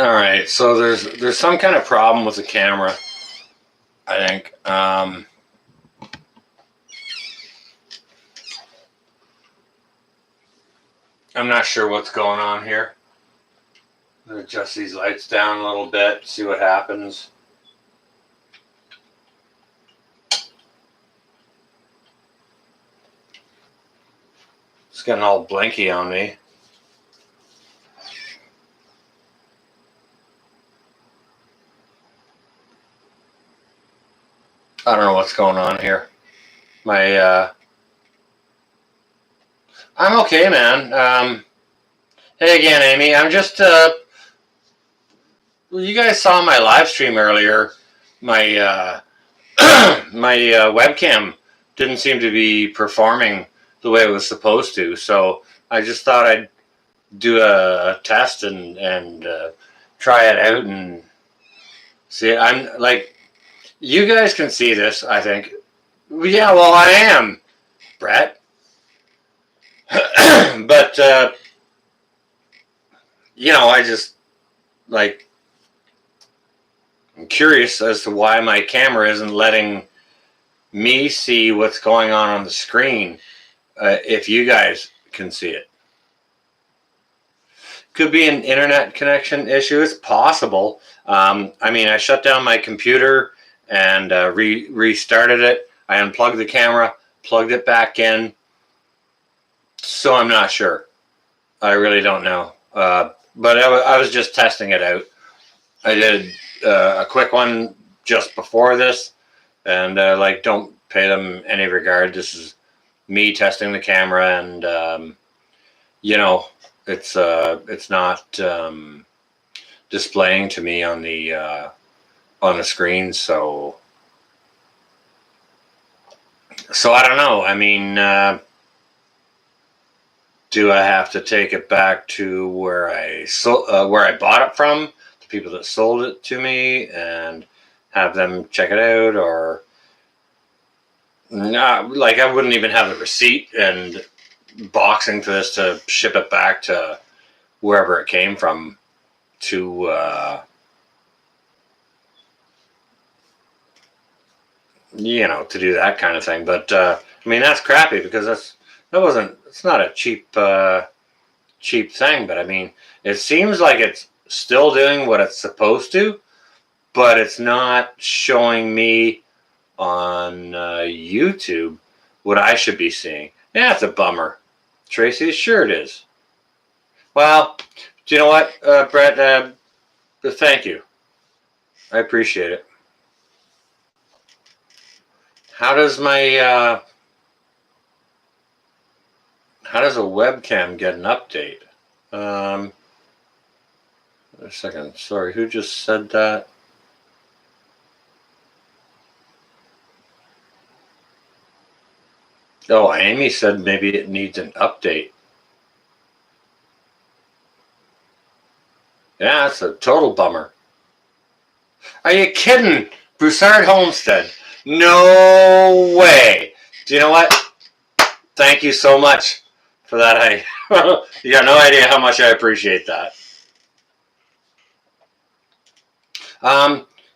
All right, so there's some kind of problem with the camera, I think. I'm not sure what's going on here. I'm gonna adjust these lights down a little bit, see what happens. It's getting all blinky on me. I don't know what's going on here. I'm okay, man. Hey again, Amy. I'm just, you guys saw my live stream earlier. My, my webcam didn't seem to be performing the way it was supposed to. So I just thought I'd do a test and try it out and see it. I'm like, you guys can see this, I think. Yeah, well, I am, Brett. But, I just, like, I'm curious as to why my camera isn't letting me see what's going on the screen if you guys can see it. Could be an internet connection issue. It's possible. I mean, I shut down my computer and restarted it. I unplugged the camera, plugged it back in. So I'm not sure. I really don't know. But I was just testing it out. I did a quick one just before this, and don't pay them any regard. This is me testing the camera, and it's not displaying to me on the screen. So I don't know. I mean, do I have to take it back to where I bought it from, the people that sold it to me, and have them check it out, or not? Like, I wouldn't even have the receipt and boxing for this to ship it back to wherever it came from to to do that kind of thing. But I mean, that's crappy, because it's not a cheap thing. But I mean, it seems like it's still doing what it's supposed to, but it's not showing me on YouTube what I should be seeing. Yeah, it's a bummer, Tracy. Sure it is. Well, do you know what, Brett? Thank you. I appreciate it. How does a webcam get an update? A second. Sorry, who just said that? Oh, Amy said maybe it needs an update. Yeah, it's a total bummer. Are you kidding? Broussard Homestead. No way. Do you know what? Thank you so much for that. You got no idea how much I appreciate that.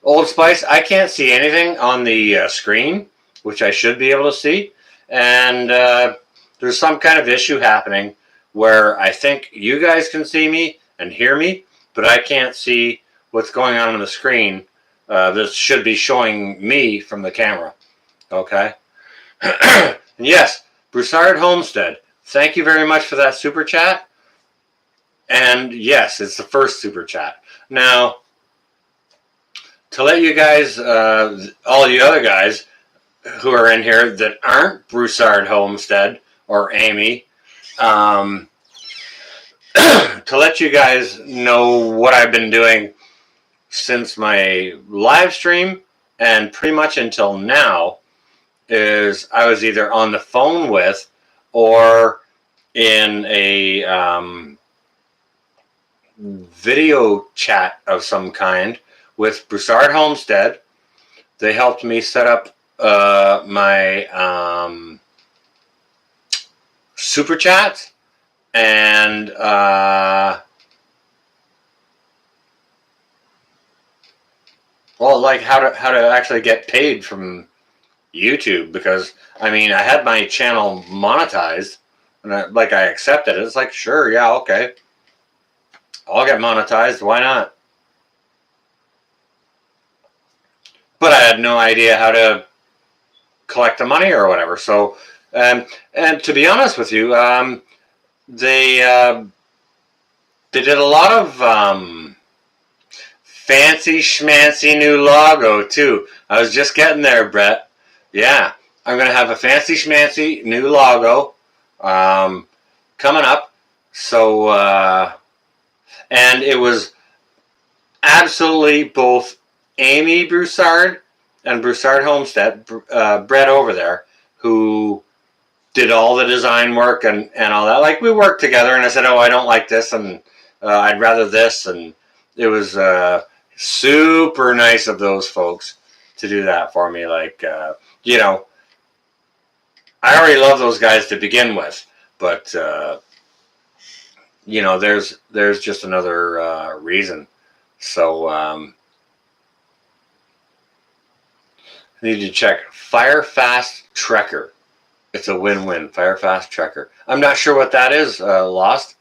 Old Spice, I can't see anything on the screen, which I should be able to see. And there's some kind of issue happening where I think you guys can see me and hear me, but I can't see what's going on the screen. This should be showing me from the camera. Okay? And yes, Broussard Homestead, thank you very much for that super chat. And yes, it's the first super chat. Now, to let you guys, all you other guys who are in here that aren't Broussard Homestead or Amy, to let you guys know what I've been doing since my live stream and pretty much until now, is I was either on the phone with or in a video chat of some kind with Broussard Homestead. They helped me set up my super chat, and Well, like how to actually get paid from YouTube, because I mean I had my channel monetized and I accepted it. It's like, sure, yeah, okay, I'll get monetized. Why not? But I had no idea how to collect the money or whatever. So, and to be honest with you, they did a lot of fancy schmancy new logo too. I was just getting there, Brett. Yeah, I'm gonna have a fancy schmancy new logo coming up. So, and it was absolutely both Amy Broussard and Broussard Homestead, Brett over there, who did all the design work and all that. Like, we worked together, and I said, oh, I don't like this, and I'd rather this, and it was super nice of those folks to do that for me. Like, you know, I already love those guys to begin with, but you know, there's just another reason. So I need to check Firefast Trekker. It's a win-win. Firefast Trekker. I'm not sure what that is. Lost.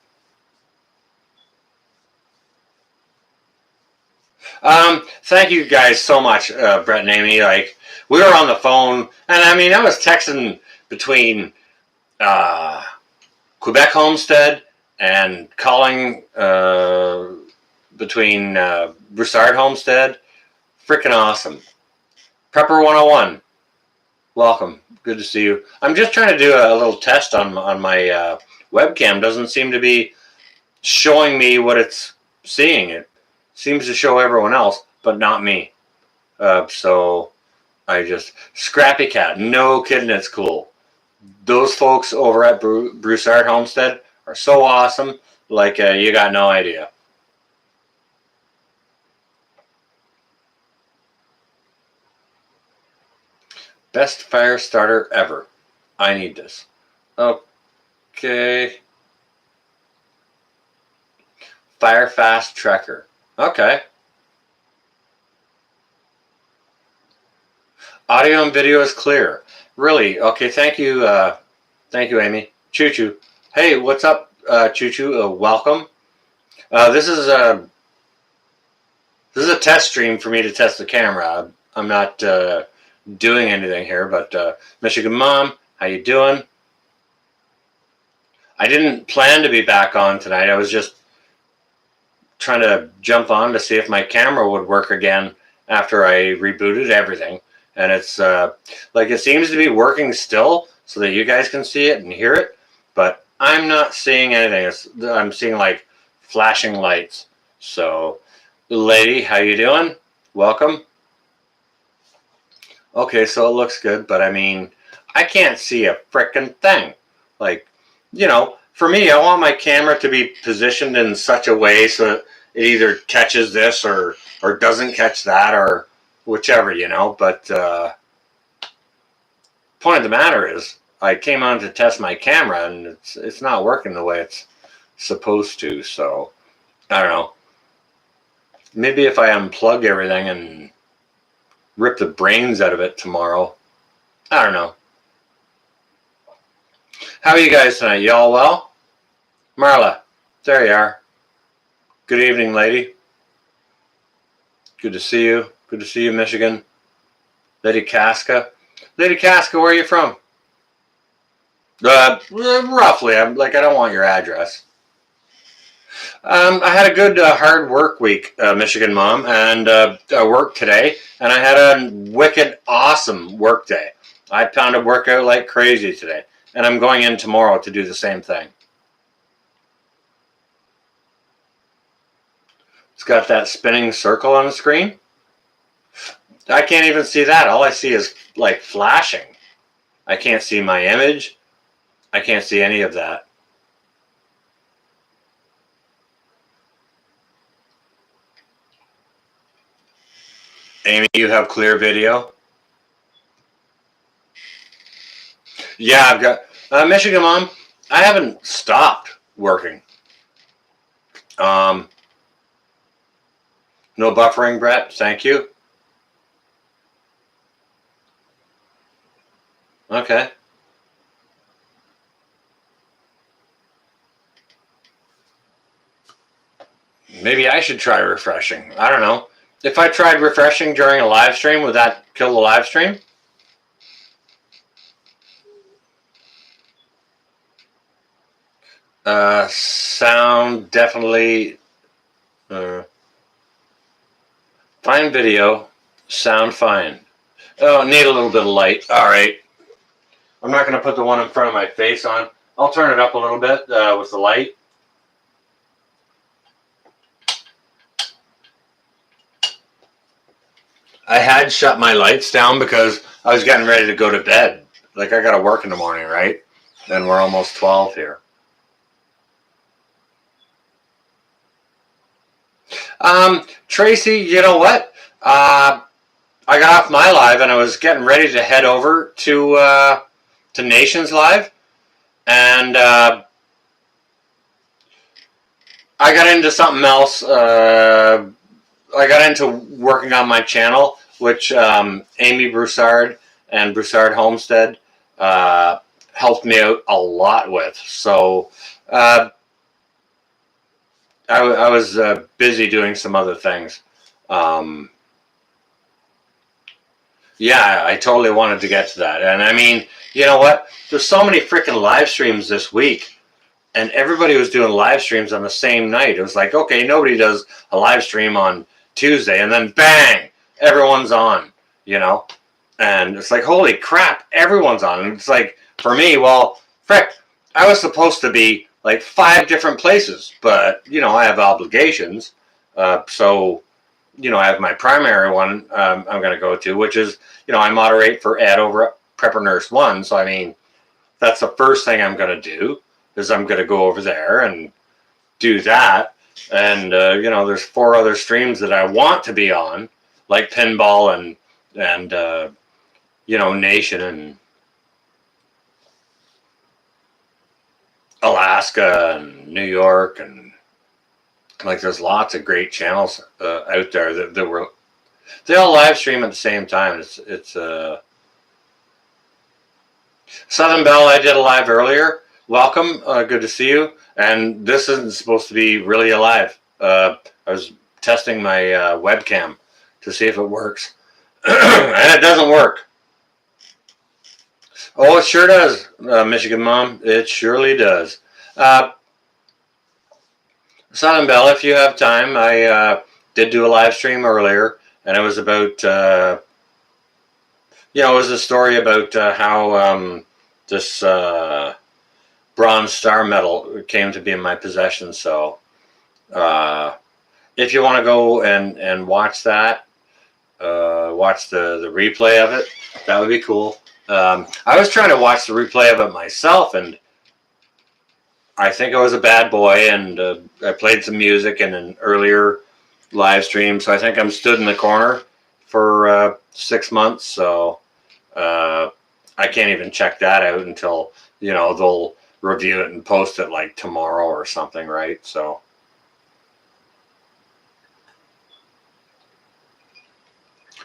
Thank you guys so much, Brett and Amy. Like, we were on the phone, and I mean, I was texting between Quebec Homestead and calling between Broussard Homestead. Freaking awesome. Prepper 101. Welcome. Good to see you. I'm just trying to do a little test on my webcam. Doesn't seem to be showing me what it's seeing. It seems to show everyone else, but not me. So I just... Scrappy Cat. No kidding, it's cool. Those folks over at Broussard Homestead are so awesome. Like, you got no idea. Best fire starter ever. I need this. Okay. Firefast Trekker. Okay. Audio and video is clear. Really? Okay, thank you. Thank you, Amy. Choo Choo. Hey, what's up, Choo Choo? Welcome. This is a test stream for me to test the camera. I'm not doing anything here, but Michigan Mom, how you doing? I didn't plan to be back on tonight. I was just trying to jump on to see if my camera would work again after I rebooted everything. And it's like, it seems to be working still so that you guys can see it and hear it, but I'm not seeing anything. I'm seeing like flashing lights. So, lady, how you doing? Welcome. Okay, so it looks good, but I mean, I can't see a frickin' thing. Like, you know, for me, I want my camera to be positioned in such a way so that it either catches this or doesn't catch that, or whichever, you know. But point of the matter is, I came on to test my camera, and it's not working the way it's supposed to. So I don't know. Maybe if I unplug everything and rip the brains out of it tomorrow. I don't know. How are you guys tonight? You all well? Marla, there you are. Good evening, lady. Good to see you. Good to see you, Michigan. Lady Casca. Lady Casca, where are you from? Roughly. I don't want your address. I had a good hard work week, Michigan Mom, and I worked today, and I had a wicked awesome work day. I pounded workout like crazy today, and I'm going in tomorrow to do the same thing. It's got that spinning circle on the screen. I can't even see that. All I see is like flashing. I can't see my image. I can't see any of that. Amy, you have clear video? Yeah, I've got... Michigan Mom, I haven't stopped working. No buffering, Brett. Thank you. Okay. Maybe I should try refreshing. I don't know. If I tried refreshing during a live stream, would that kill the live stream? Sound definitely. Uh, fine video. Sound fine. Oh, need a little bit of light. All right. I'm not going to put the one in front of my face on. I'll turn it up a little bit with the light. I had shut my lights down because I was getting ready to go to bed. Like, I got to work in the morning, right? And we're almost 12 here. Tracy, you know what? I got off my live and I was getting ready to head over to Nations Live, and I got into something else. I got into working on my channel, which Amy Broussard and Broussard Homestead helped me out a lot with. So I was busy doing some other things. Yeah, I totally wanted to get to that. And I mean, you know what? There's so many freaking live streams this week, and everybody was doing live streams on the same night. It was like, okay, nobody does a live stream on Tuesday, and then bang, everyone's on, you know? And it's like, holy crap, everyone's on. And it's like, for me, well, frick, I was supposed to be like 5 different places, but, you know, I have obligations. So, you know, I have my primary one I'm going to go to, which is, you know, I moderate for Ed over at Prepper Nurse One. So, I mean, that's the first thing I'm going to do is I'm going to go over there and do that. And, you know, there's 4 other streams that I want to be on, like Pinball and you know, Nation and Alaska and New York. And, like, there's lots of great channels out there that were, they all live stream at the same time. It's Southern Belle, I did a live earlier. Welcome, good to see you. And this isn't supposed to be really a live. I was testing my webcam to see if it works, and it doesn't work. Oh, it sure does, Michigan Mom. It surely does. Southern Belle, if you have time, I did do a live stream earlier, and it was about, you know, it was a story about how this bronze star medal came to be in my possession. So if you want to go and watch that, watch the replay of it, that would be cool. I was trying to watch the replay of it myself, and I think I was a bad boy, and I played some music in an earlier live stream, so I think I'm stood in the corner for 6 months. So I can't even check that out until, you know, they'll review it and post it like tomorrow or something, right? So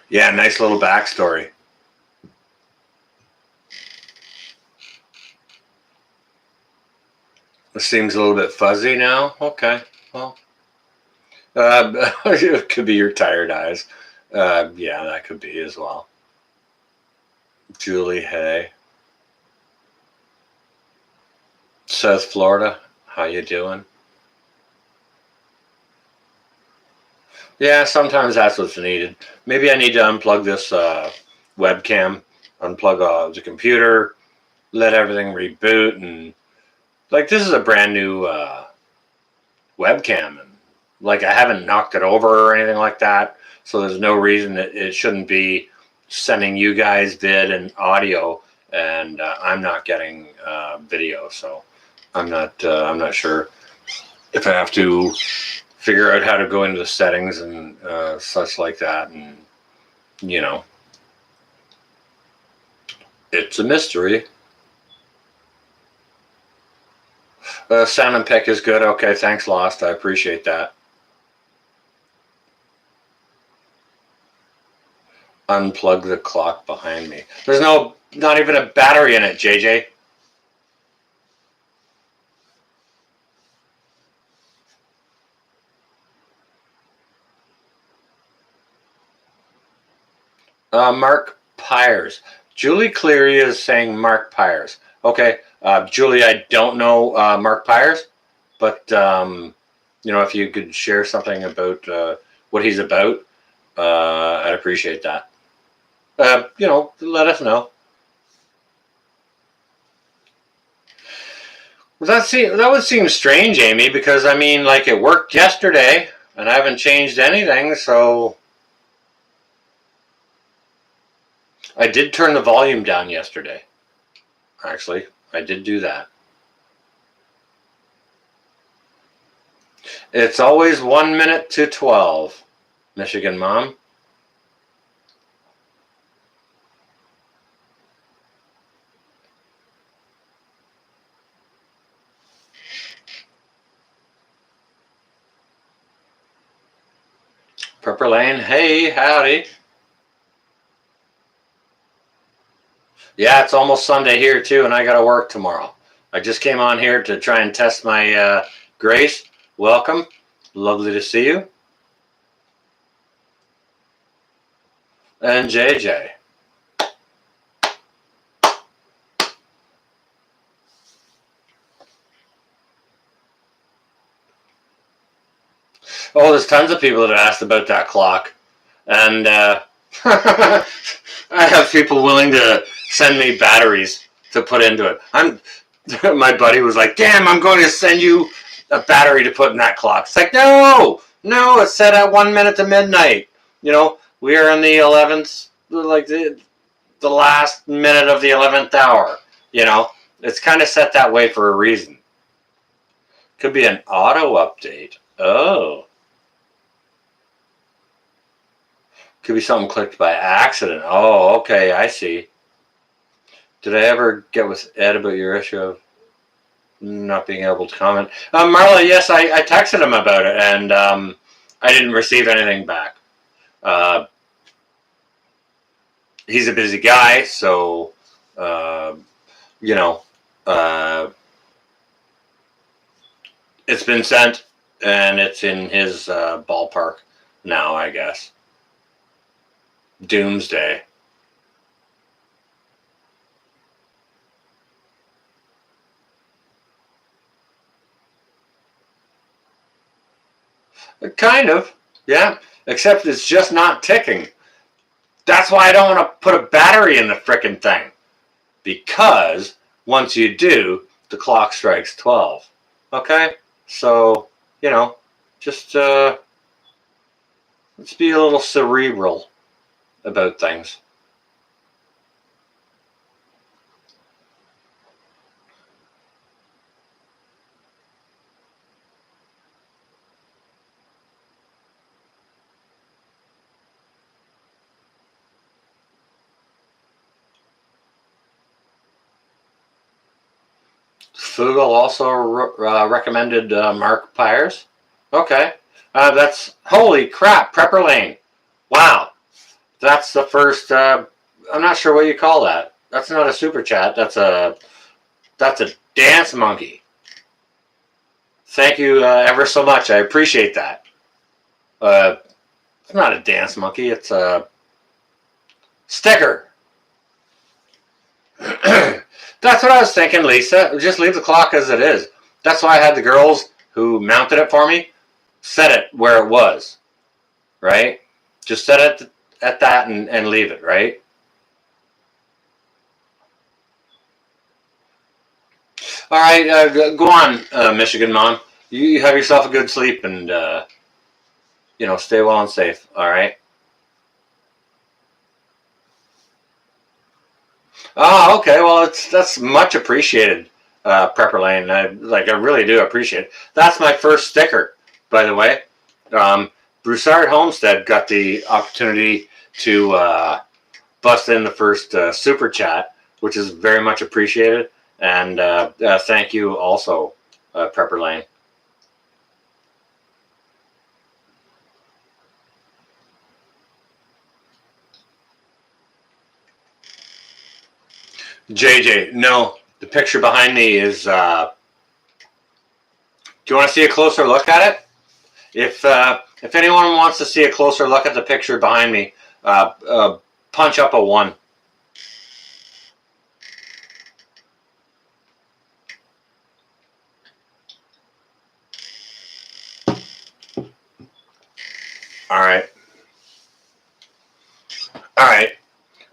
yeah, nice little backstory. It seems a little bit fuzzy now. Okay, well, it could be your tired eyes. Yeah, that could be as well. Julie Hay, South Florida. How you doing? Yeah, sometimes that's what's needed. Maybe I need to unplug this webcam, unplug the computer, let everything reboot, and like this is a brand new webcam, and like I haven't knocked it over or anything like that, so there's no reason that it shouldn't be sending you guys vid and audio, and I'm not getting video, so I'm not sure if I have to figure out how to go into the settings and such like that, and you know, it's a mystery. Sound and pick is good. Okay, thanks, Lost. I appreciate that. unplug the clock behind me. There's not even a battery in it, JJ. Mark Pyers. Julie Cleary is saying Mark Pyers. Okay, Julie, I don't know Mark Pyers, but if you could share something about what he's about, I'd appreciate that. Let us know. That would seem strange, Amy, because I mean, like, it worked yesterday, and I haven't changed anything, so I did turn the volume down yesterday. Actually, I did do that. It's always 1 minute to 12, Michigan Mom. Purple Lane, hey, howdy. Yeah, it's almost Sunday here too, and I got to work tomorrow. I just came on here to try and test my Grace. Welcome. Lovely to see you. And JJ. Oh, there's tons of people that asked about that clock. And I have people willing to send me batteries to put into it. My buddy was like, damn, I'm going to send you a battery to put in that clock. It's like, no, it's set at 1 minute to midnight. We are in the 11th, like the last minute of the 11th hour. It's kind of set that way for a reason. Could be an auto update. Oh. Could be something clicked by accident. Oh, okay, I see. Did I ever get with Ed about your issue of not being able to comment? Marla, yes, I texted him about it, and I didn't receive anything back. He's a busy guy, so, it's been sent, and it's in his ballpark now, I guess. Doomsday. Kind of, yeah. Except it's just not ticking. That's why I don't want to put a battery in the frickin' thing. Because once you do, the clock strikes 12. Okay? So, just let's be a little cerebral about things. Fugel also recommended Mark Pyers. Okay. That's, holy crap, Prepper Lane. Wow. That's the first, I'm not sure what you call that. That's not a super chat. That's a dance monkey. Thank you ever so much. I appreciate that. It's not a dance monkey. It's a sticker. That's what I was thinking, Lisa. Just leave the clock as it is. That's why I had the girls who mounted it for me set it where it was. Right? Just set it at that and leave it, right? All right, go on, Michigan Mom. You have yourself a good sleep and, stay well and safe, all right? Oh, okay, well, that's much appreciated, Prepper Lane. I really do appreciate it. That's my first sticker, by the way. Broussard Homestead got the opportunity to bust in the first super chat, which is very much appreciated. And thank you also, Prepper Lane. JJ, no. The picture behind me is. Do you want to see a closer look at it? If anyone wants to see a closer look at the picture behind me, punch up a 1. All right. All right.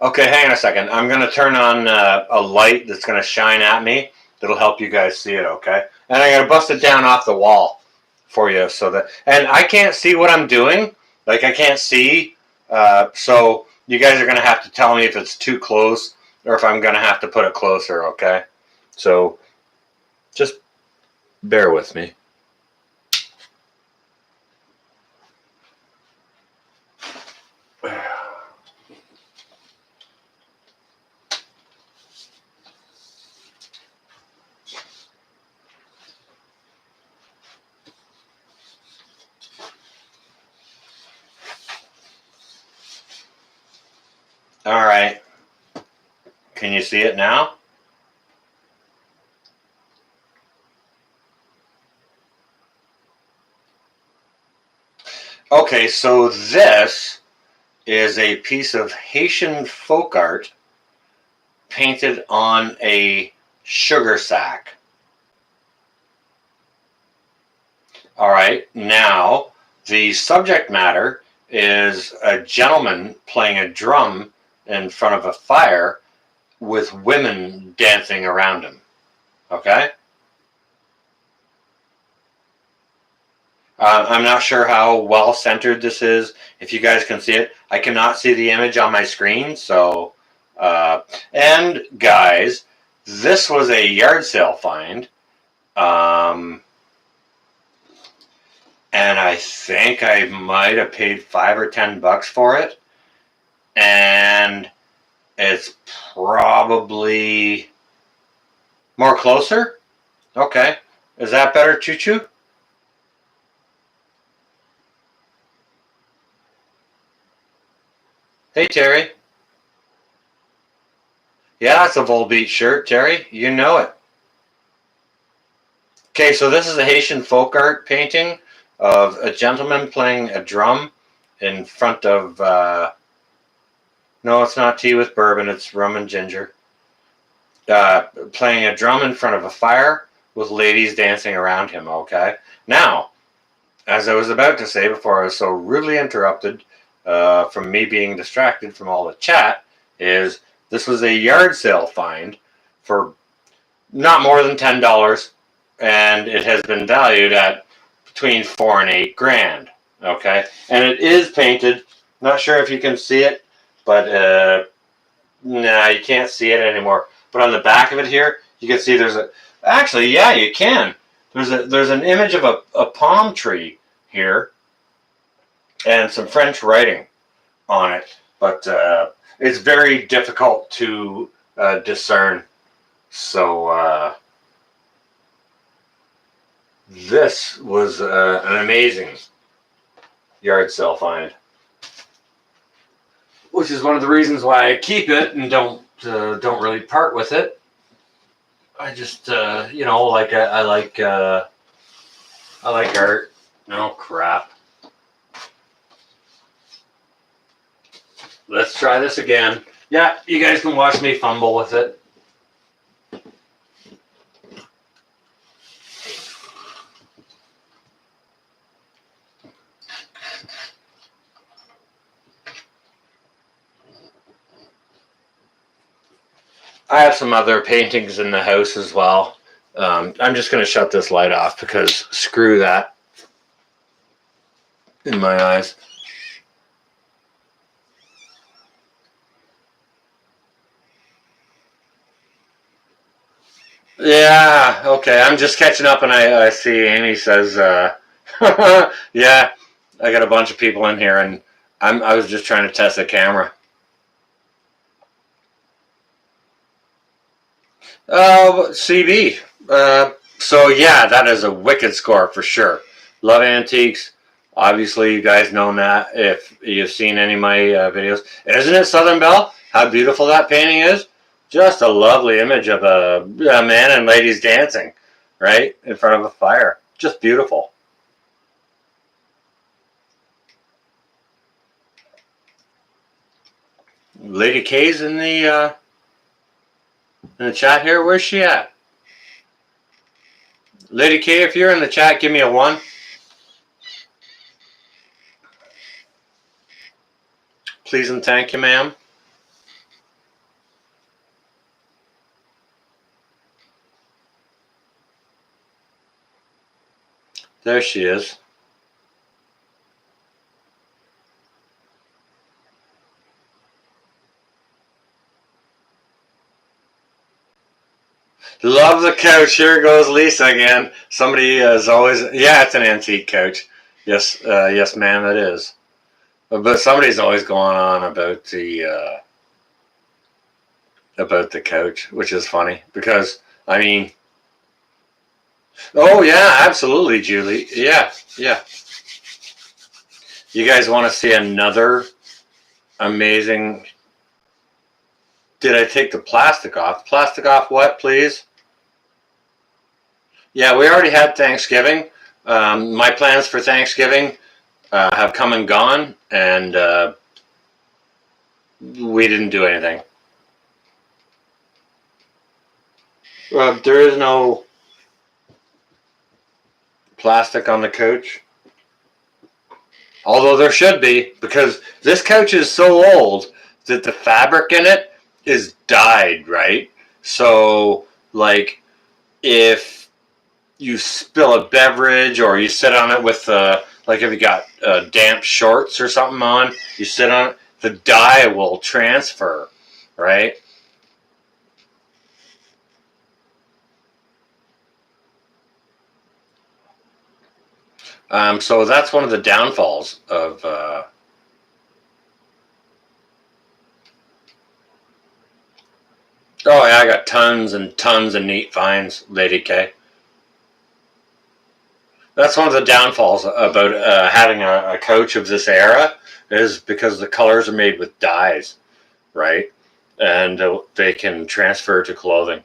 Okay, hang on a second. I'm going to turn on a light that's going to shine at me. That'll help you guys see it, okay? And I'm going to bust it down off the wall for you so that... And I can't see what I'm doing. Like, I can't see. So you guys are going to have to tell me if it's too close or if I'm going to have to put it closer, okay? So just bear with me. All right. Can you see it now? Okay, so this is a piece of Haitian folk art painted on a sugar sack. All right, now the subject matter is a gentleman playing a drum in front of a fire with women dancing around him. Okay? I'm not sure how well centered this is. If you guys can see it, I cannot see the image on my screen. So, and guys, this was a yard sale find. And I think I might have paid $5 or $10 for it. And it's probably more closer. Okay. Is that better, Choo Choo? Hey, Terry. Yeah, it's a Volbeat shirt, Terry. You know it. Okay, so this is a Haitian folk art painting of a gentleman playing a drum in front of... no, it's not tea with bourbon. It's rum and ginger. Playing a drum in front of a fire with ladies dancing around him, okay? Now, as I was about to say before I was so rudely interrupted from me being distracted from all the chat, is this was a yard sale find for not more than $10, and it has been valued at between $4 and $8 grand, okay? And it is painted. Not sure if you can see it, but nah, you can't see it anymore. But on the back of it here, you can see there's a... Actually, yeah, you can. There's an image of a palm tree here and some French writing on it. But it's very difficult to discern. So this was an amazing yard sale find. Which is one of the reasons why I keep it and don't really part with it. I just you know, like I like art. Oh crap! Let's try this again. Yeah, you guys can watch me fumble with it. I have some other paintings in the house as well. I'm just going to shut this light off because screw that in my eyes. Yeah, okay. I'm just catching up and I see Amy says, yeah, I got a bunch of people in here and I was just trying to test the camera. CB. So yeah, that is a wicked score for sure. Love Antiques. Obviously, you guys know that if you've seen any of my videos. Isn't it Southern Belle? How beautiful that painting is. Just a lovely image of a man and ladies dancing, right, in front of a fire. Just beautiful. Lady K's in the chat here. Where's she at? Lady K, if you're in the chat, give me a 1. Please and thank you, ma'am. There she is. Love the couch. Here goes Lisa again. Somebody is always, yeah, it's an antique couch. Yes, yes, ma'am, it is. But somebody's always going on about the couch, which is funny because I mean, oh yeah, absolutely, Julie. Yeah, yeah. You guys want to see another amazing? Did I take the plastic off? Plastic off what, please? Yeah, we already had Thanksgiving. My plans for Thanksgiving have come and gone, and we didn't do anything. There is no plastic on the couch. Although there should be, because this couch is so old that the fabric in it is dyed, right? So, like, if you spill a beverage or you sit on it with, like, if you got damp shorts or something on, you sit on it, the dye will transfer, right? So that's one of the downfalls of. Oh yeah, I got tons and tons of neat finds, Lady K. That's one of the downfalls about having a coach of this era is because the colors are made with dyes, right? And they can transfer to clothing.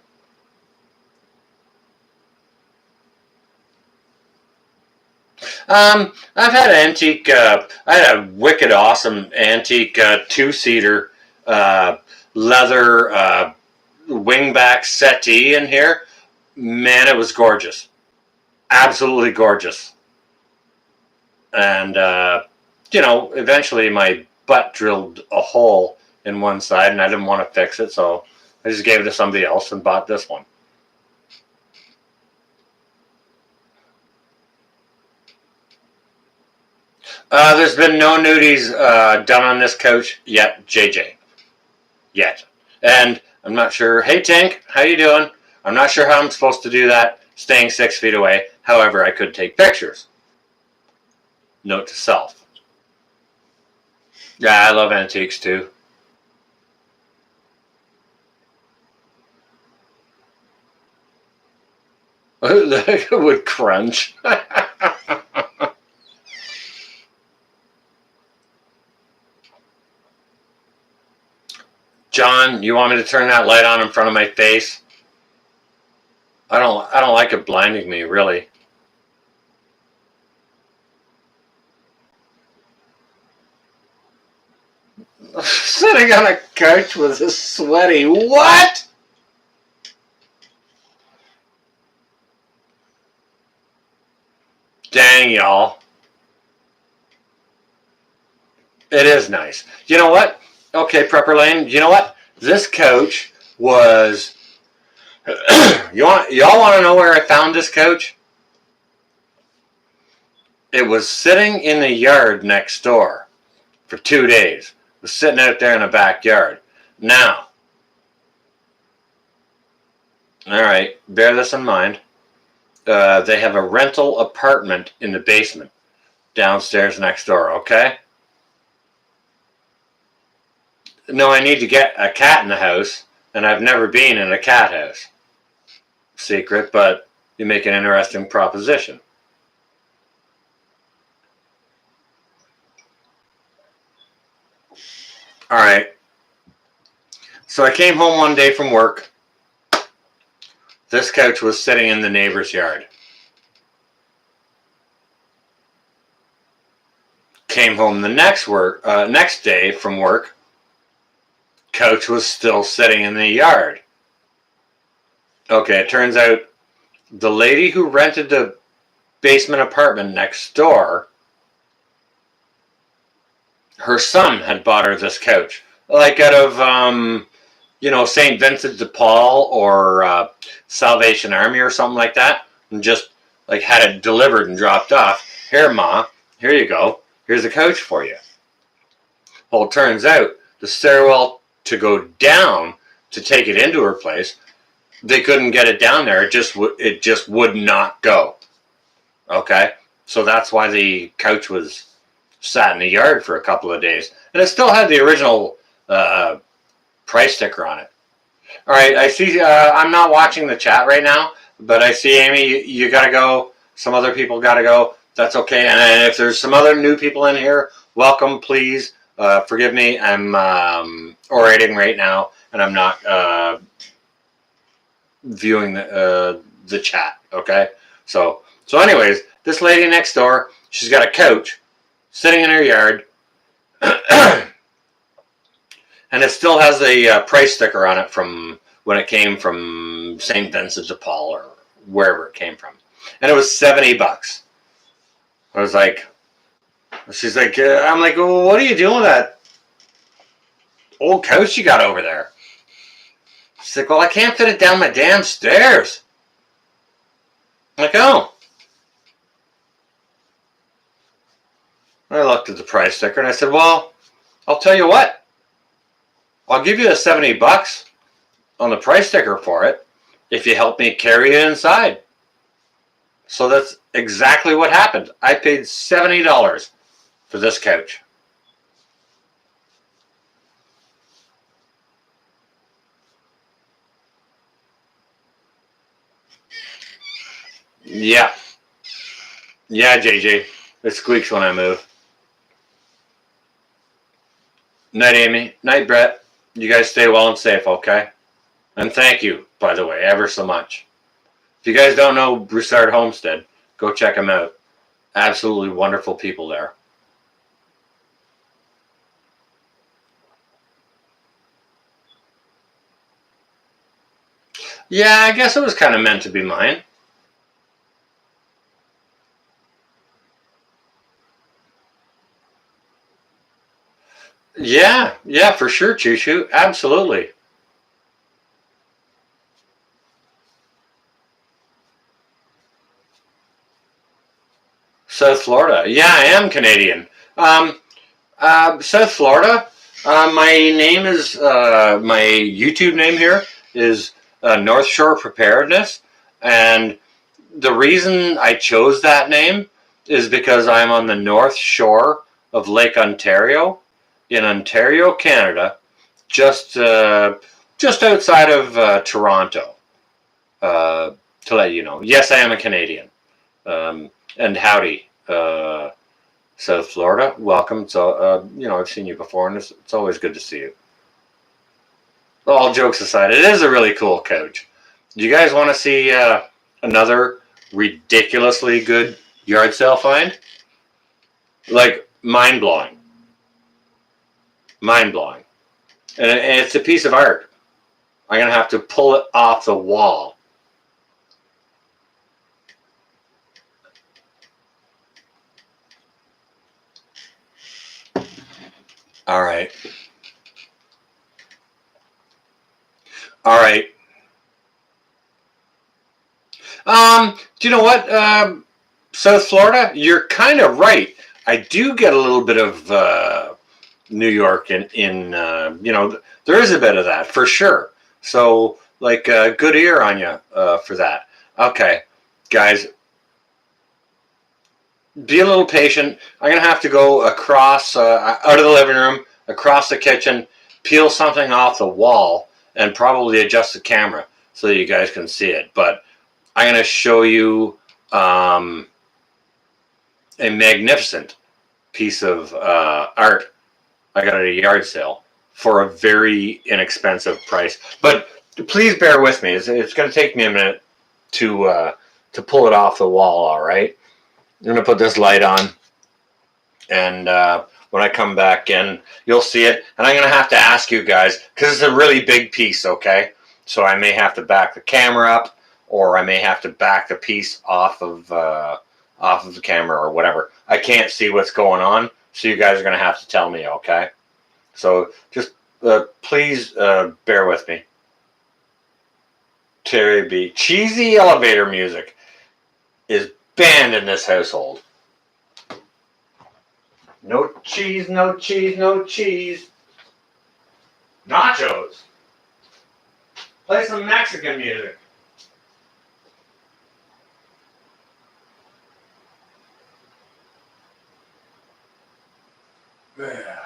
I've had antique. I had a wicked awesome antique 2-seater leather wingback settee in here. Man, it was gorgeous, absolutely gorgeous. And eventually my butt drilled a hole in one side, and I didn't want to fix it, so I just gave it to somebody else and bought this one. There's been no nudies done on this coach yet, JJ. Yet. And I'm not sure. Hey, Tank, how you doing? I'm not sure how I'm supposed to do that, staying 6 feet away. However, I could take pictures. Note to self. Yeah, I love antiques too. That would crunch. John, you want me to turn that light on in front of my face? I don't like it blinding me, really. Sitting on a couch with a sweaty what? Dang, y'all. It is nice. You know what? Okay, Prepper Lane, you know what? This coach was y'all want to know where I found this coach? It was sitting in the yard next door for 2 days. It was sitting out there in the backyard. Now, all right, bear this in mind. They have a rental apartment in the basement downstairs next door, okay? No, I need to get a cat in the house, and I've never been in a cat house. Secret, but you make an interesting proposition. All right. So I came home one day from work. This couch was sitting in the neighbor's yard. Came home the next day from work. Couch was still sitting in the yard. Okay, it turns out the lady who rented the basement apartment next door, her son had bought her this couch. Like out of, St. Vincent de Paul or Salvation Army or something like that. And just like had it delivered and dropped off. Here, Ma, here you go. Here's a couch for you. Well, it turns out the stairwell to go down to take it into her place, they couldn't get it down there. It just would not go. Okay, so that's why the couch was sat in the yard for a couple of days, and it still had the original price sticker on it. All right, I see. I'm not watching the chat right now, but I see Amy. You gotta go. Some other people gotta go. That's okay. And if there's some other new people in here, welcome, please. Forgive me. I'm orating right now, and I'm not viewing the chat. Okay. So anyways, this lady next door, she's got a couch sitting in her yard, and it still has a price sticker on it from when it came from St. Vincent de Paul or wherever it came from, and it was $70. I was like, she's like, I'm like, well, what are you doing with that old couch you got over there? She's like, well, I can't fit it down my damn stairs. I'm like, oh. I looked at the price sticker and I said, well, I'll tell you what. I'll give you the $70 on the price sticker for it if you help me carry it inside. So that's exactly what happened. I paid $70 for this couch. Yeah. Yeah, JJ. It squeaks when I move. Night, Amy. Night, Brett. You guys stay well and safe, okay? And thank you, by the way, ever so much. If you guys don't know Broussard Homestead, go check them out. Absolutely wonderful people there. Yeah, I guess it was kind of meant to be mine. Yeah, for sure, Choo Choo. Absolutely. South Florida. Yeah, I am Canadian. South Florida. My name is, my YouTube name here is North Shore Preparedness. And the reason I chose that name is because I'm on the North Shore of Lake Ontario in Ontario, Canada, just outside of Toronto. To let you know, yes, I am a Canadian. And howdy, South Florida. Welcome. So, I've seen you before, and it's always good to see you. All jokes aside, it is a really cool couch. Do you guys want to see another ridiculously good yard sale find? Like, mind-blowing. Mind-blowing. And it's a piece of art. I'm going to have to pull it off the wall. All right. All right. Do you know what? South Florida, you're kind of right. I do get a little bit of New York in there is a bit of that for sure. So, like, good ear on you for that. Okay, guys, be a little patient. I'm going to have to go across, out of the living room, across the kitchen, peel something off the wall, and probably adjust the camera so that you guys can see it. But I'm going to show you a magnificent piece of art I got at a yard sale for a very inexpensive price. But please bear with me. It's going to take me a minute to pull it off the wall. All right. I'm going to put this light on, and when I come back in, you'll see it. And I'm going to have to ask you guys, because it's a really big piece, okay? So I may have to back the camera up, or I may have to back the piece off of the camera or whatever. I can't see what's going on, so you guys are going to have to tell me, okay? So just please bear with me. Terry B. Cheesy elevator music is banned in this household. No cheese, no cheese, no cheese. Nachos. Play some Mexican music. Yeah.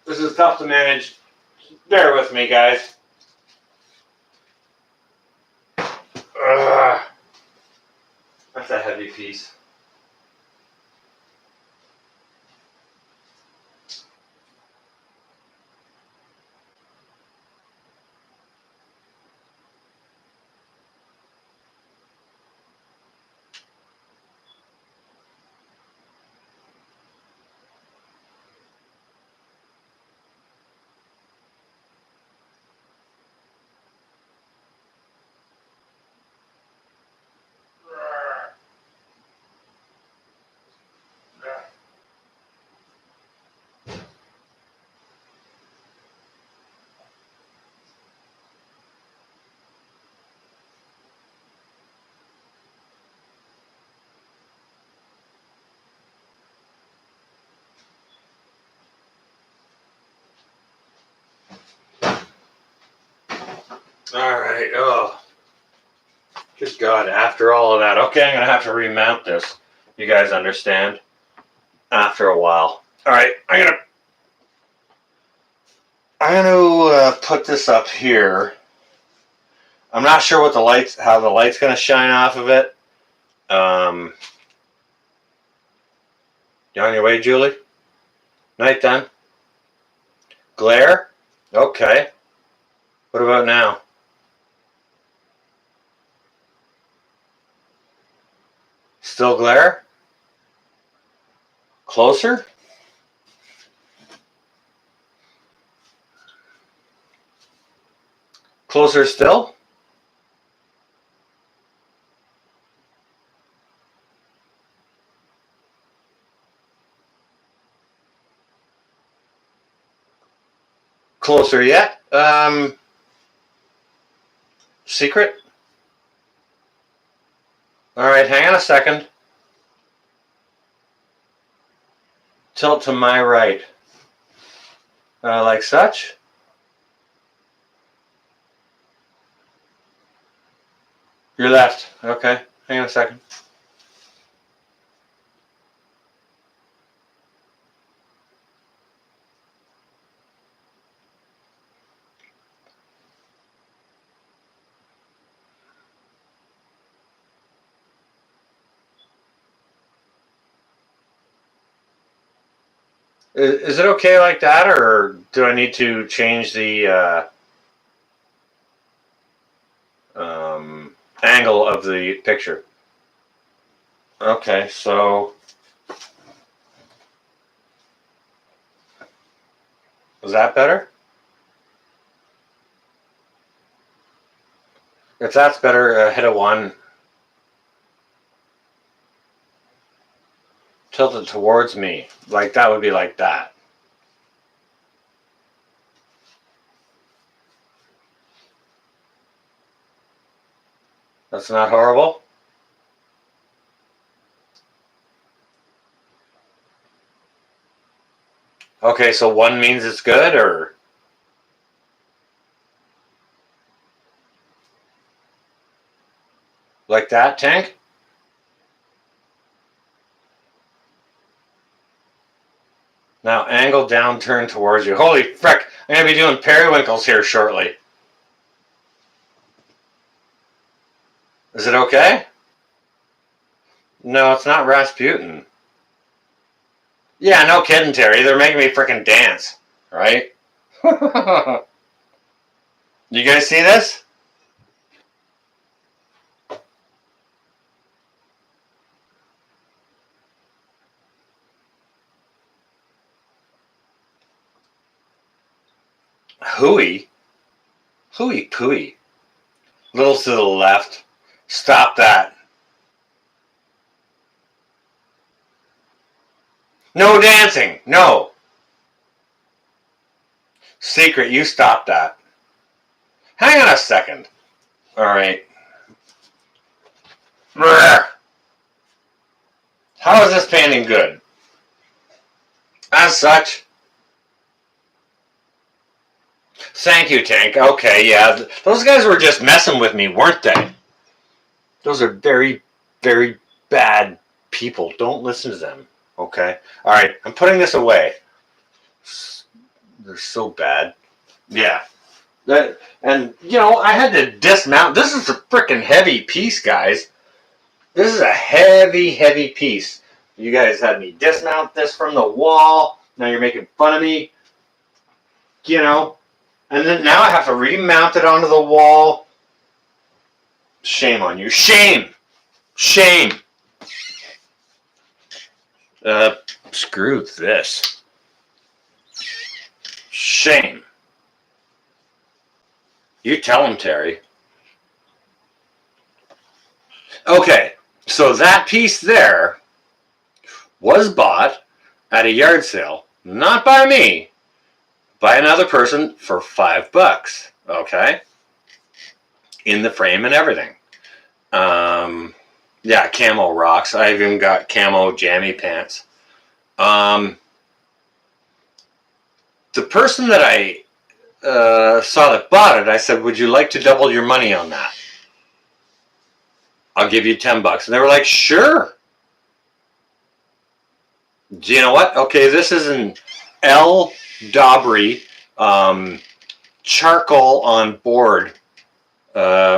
This is tough to manage. Bear with me, guys. That's a heavy piece. All right. Oh, good God. After all of that. Okay, I'm going to have to remount this. You guys understand? After a while. All right. I'm gonna put this up here. I'm not sure what how the light's going to shine off of it. You on your way, Julie? Night then? Glare? Okay. What about now? Still glare? Closer? Closer still? Closer yet? Secret? All right, hang on a second. Tilt to my right. Like such. Your left. Okay, hang on a second. Is it okay like that, or do I need to change the angle of the picture? Okay, so is that better? If that's better, hit a 1. Tilt it towards me. Like that would be like that. That's not horrible. Okay, so 1 means it's good, or like that, Tank? Now angle down, turn towards you. Holy frick! I'm gonna be doing periwinkles here shortly. Is it okay? No, it's not Rasputin. Yeah, no kidding, Terry. They're making me freaking dance, right? You guys see this? Hooey? Hooey pooey. Little to the left. Stop that. No dancing. No. Secret, you stop that. Hang on a second. All right. How is this painting good? As such. Thank you, Tank. Okay, yeah. Those guys were just messing with me, weren't they? Those are very, very bad people. Don't listen to them. Okay? Alright, I'm putting this away. They're so bad. Yeah. And, you know, I had to dismount. This is a freaking heavy piece, guys. This is a heavy, heavy piece. You guys had me dismount this from the wall. Now you're making fun of me. You know? And then now I have to remount it onto the wall. Shame on you. Shame! Shame! Screw this. Shame. You tell him, Terry. Okay, so that piece there was bought at a yard sale, not by me, by another person for $5. Okay? In the frame and everything. Yeah, camo rocks. I've even got camo jammy pants. The person that I saw that bought it, I said, would you like to double your money on that? I'll give you $10. And they were like, sure. Do you know what? Okay, this is an L. Dobry charcoal on board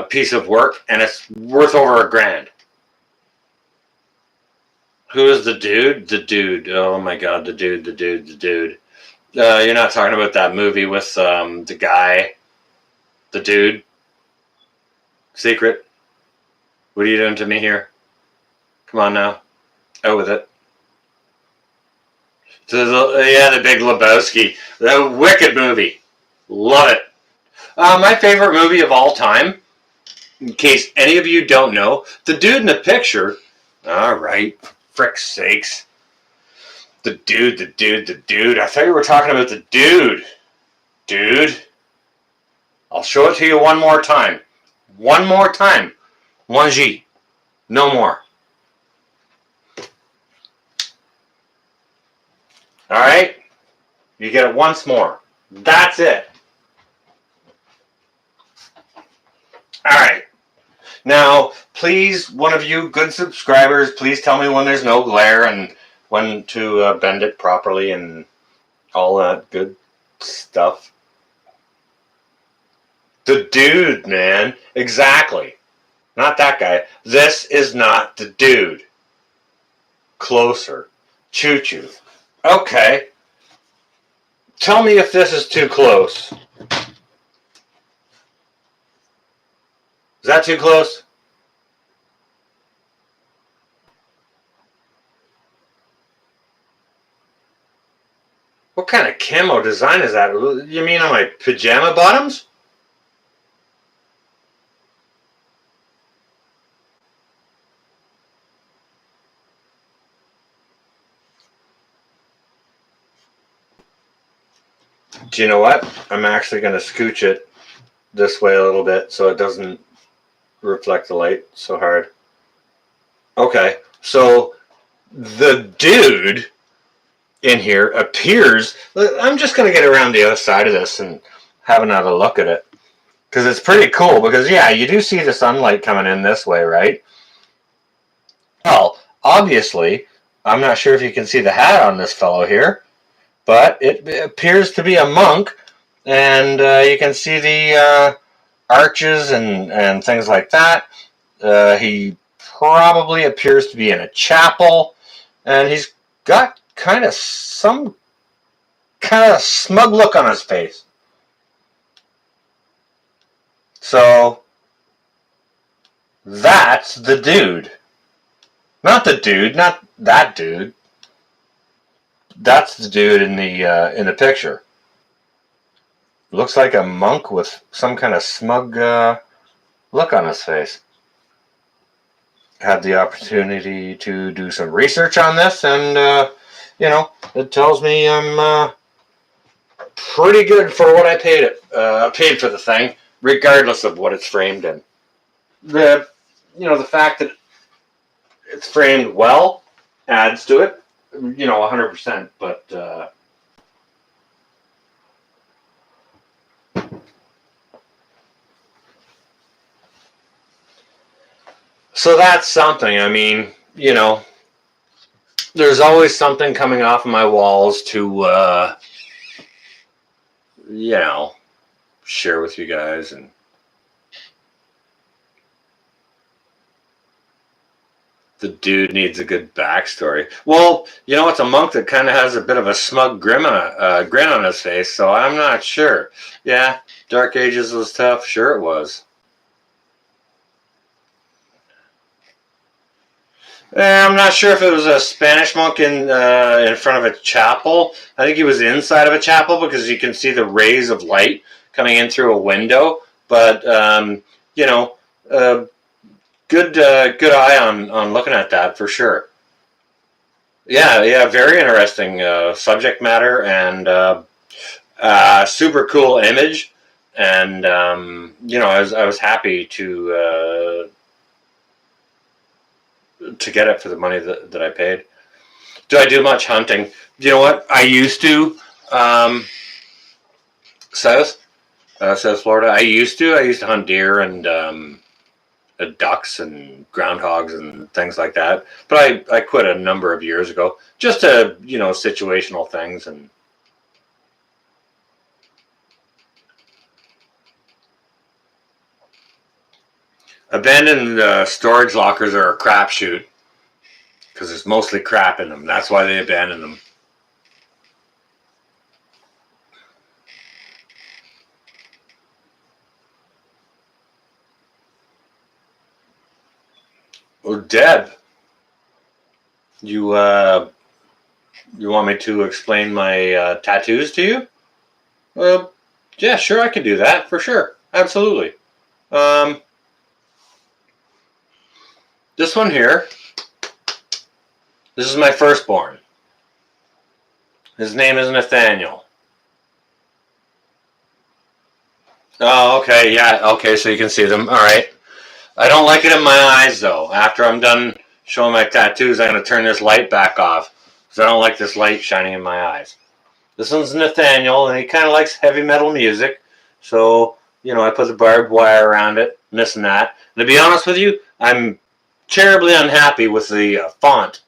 piece of work, and it's worth over $1,000. Who is the dude? The dude. Oh my god, the dude. You're not talking about that movie with the guy, the dude. Secret. What are you doing to me here? Come on now. Out with it. Yeah, the Big Lebowski. The wicked movie. Love it. My favorite movie of all time, in case any of you don't know, the dude in the picture. All right. Frick's sakes. The dude. I thought you were talking about the dude. Dude. I'll show it to you one more time. One more time. 1G. No more. Alright? You get it once more. That's it. Alright. Now, please, one of you good subscribers, please tell me when there's no glare and when to bend it properly and all that good stuff. The dude, man. Exactly. Not that guy. This is not the dude. Closer. Choo-choo. Okay. Tell me if this is too close. Is that too close? What kind of camo design is that? You mean on my pajama bottoms? Do you know what? I'm actually going to scooch it this way a little bit so it doesn't reflect the light so hard. Okay, so the dude in here appears. I'm just going to get around the other side of this and have another look at it. Because it's pretty cool. Because, yeah, you do see the sunlight coming in this way, right? Well, obviously, I'm not sure if you can see the hat on this fellow here. but it appears to be a monk, and you can see the arches and things like that. He probably appears to be in a chapel, and he's got some kind of smug look on his face. So that's the dude. Not the dude, not that dude. That's the dude in the picture. Looks like a monk with some kind of smug look on his face. Had the opportunity to do some research on this, and it tells me I'm pretty good for what I paid it. Paid for the thing, regardless of what it's framed in. The fact that it's framed well adds to it. 100%. But so that's something. I mean, there's always something coming off of my walls to, share with you guys. And the dude needs a good backstory. Well, it's a monk that kind of has a bit of a smug grin on his face, so I'm not sure. Yeah, Dark Ages was tough. Sure it was. I'm not sure if it was a Spanish monk in front of a chapel. I think he was inside of a chapel because you can see the rays of light coming in through a window. But good eye on looking at that for sure. Yeah, very interesting subject matter and super cool image. And I was happy to get it for the money that I paid. Do I do much hunting? You know what? I used to. South Florida. I used to hunt deer and ducks and groundhogs and things like that. But I quit a number of years ago, just to situational things. And abandoned storage lockers are a crapshoot because there's mostly crap in them. That's why they abandon them. Well, Deb, you want me to explain my tattoos to you? Yeah, sure, I can do that for sure. Absolutely. This one here. This is my firstborn. His name is Nathaniel. Oh, okay, yeah, okay, so you can see them. All right. I don't like it in my eyes, though. After I'm done showing my tattoos, I'm going to turn this light back off because I don't like this light shining in my eyes. This one's Nathaniel, and he kind of likes heavy metal music. So, I put the barbed wire around it, and this and that. And to be honest with you, I'm terribly unhappy with the font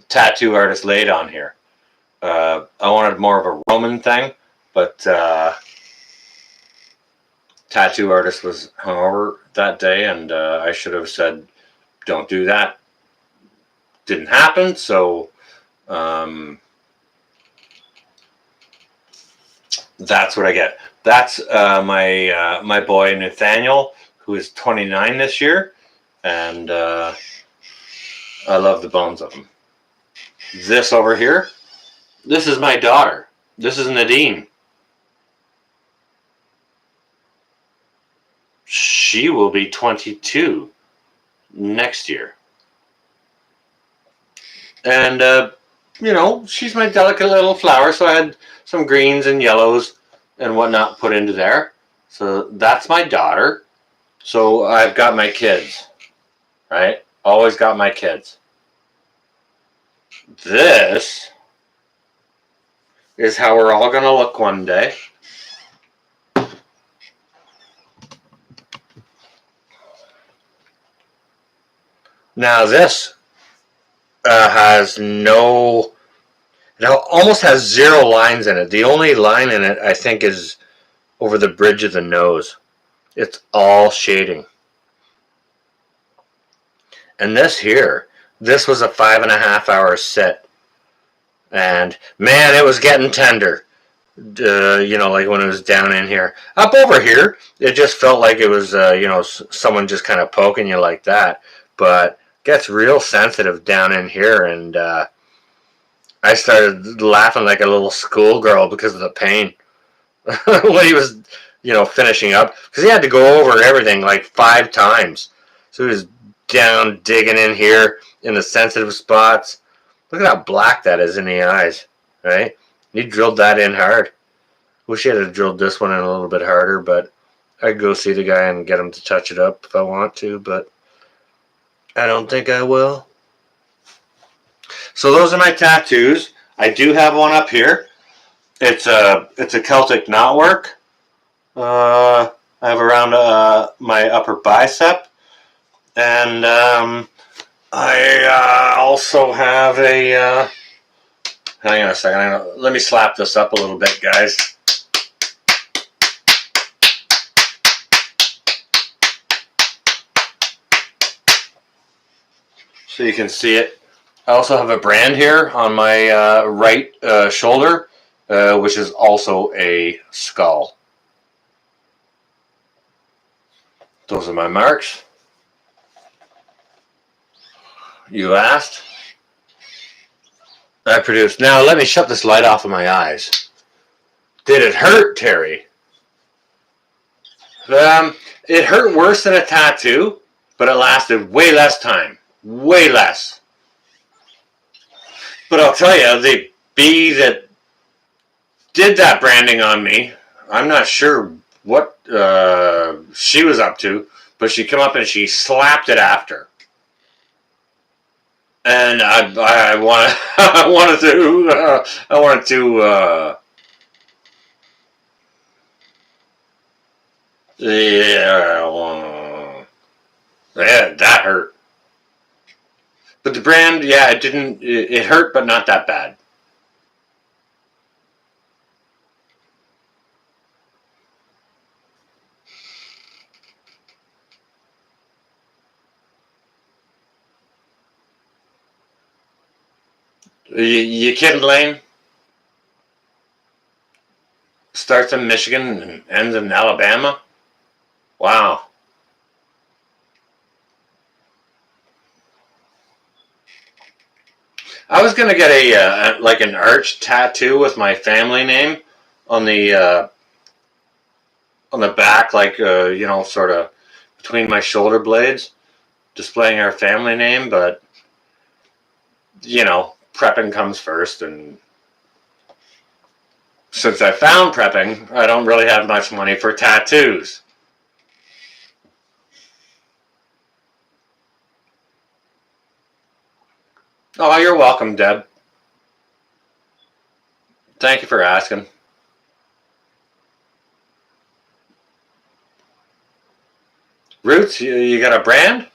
tattoo artist laid on here. I wanted more of a Roman thing, but tattoo artist was hungover that day, and I should have said, don't do that. Didn't happen, so that's what I get. That's my boy Nathaniel, who is 29 this year, and I love the bones of him. This over here, this is my daughter. This is Nadine. She will be 22 next year. And, she's my delicate little flower, so I had some greens and yellows and whatnot put into there. So that's my daughter. So I've got my kids, right? Always got my kids. This is how we're all going to look one day. Now this has no It almost has zero lines in it. The only line in it, I think, is over the bridge of the nose. It's all shading. And this here, this was a 5.5 hour sit. And man, it was getting tender. Like when it was down in here. Up over here, it just felt like it was, someone just kind of poking you like that. But it gets real sensitive down in here, and I started laughing like a little schoolgirl because of the pain when he was, finishing up. Because he had to go over everything like 5 times. So he was down digging in here in the sensitive spots. Look at how black that is in the eyes, right? He drilled that in hard. Wish he had drilled this one in a little bit harder, but I'd go see the guy and get him to touch it up if I want to, but I don't think I will. So those are my tattoos. I do have one up here. It's a Celtic knotwork. I have around my upper bicep, and I also have a. Hang on a second. Let me slap this up a little bit, guys. So you can see it. I also have a brand here on my right shoulder, which is also a skull. Those are my marks. You asked. I produced. Now let me shut this light off of my eyes. Did it hurt, Terry? It hurt worse than a tattoo, but it lasted way less time. Way less. But I'll tell you, the bee that did that branding on me, I'm not sure what she was up to, but she came up and she slapped it after. And I wanted to yeah, that hurt. But the brand, yeah, it didn't. It hurt, but not that bad. You kidding, Lane? Starts in Michigan and ends in Alabama? Wow. I was gonna get a like an arch tattoo with my family name on the back, like sort of between my shoulder blades, displaying our family name. But prepping comes first, and since I found prepping, I don't really have much money for tattoos. Oh, you're welcome, Deb. Thank you for asking. Roots, you got a brand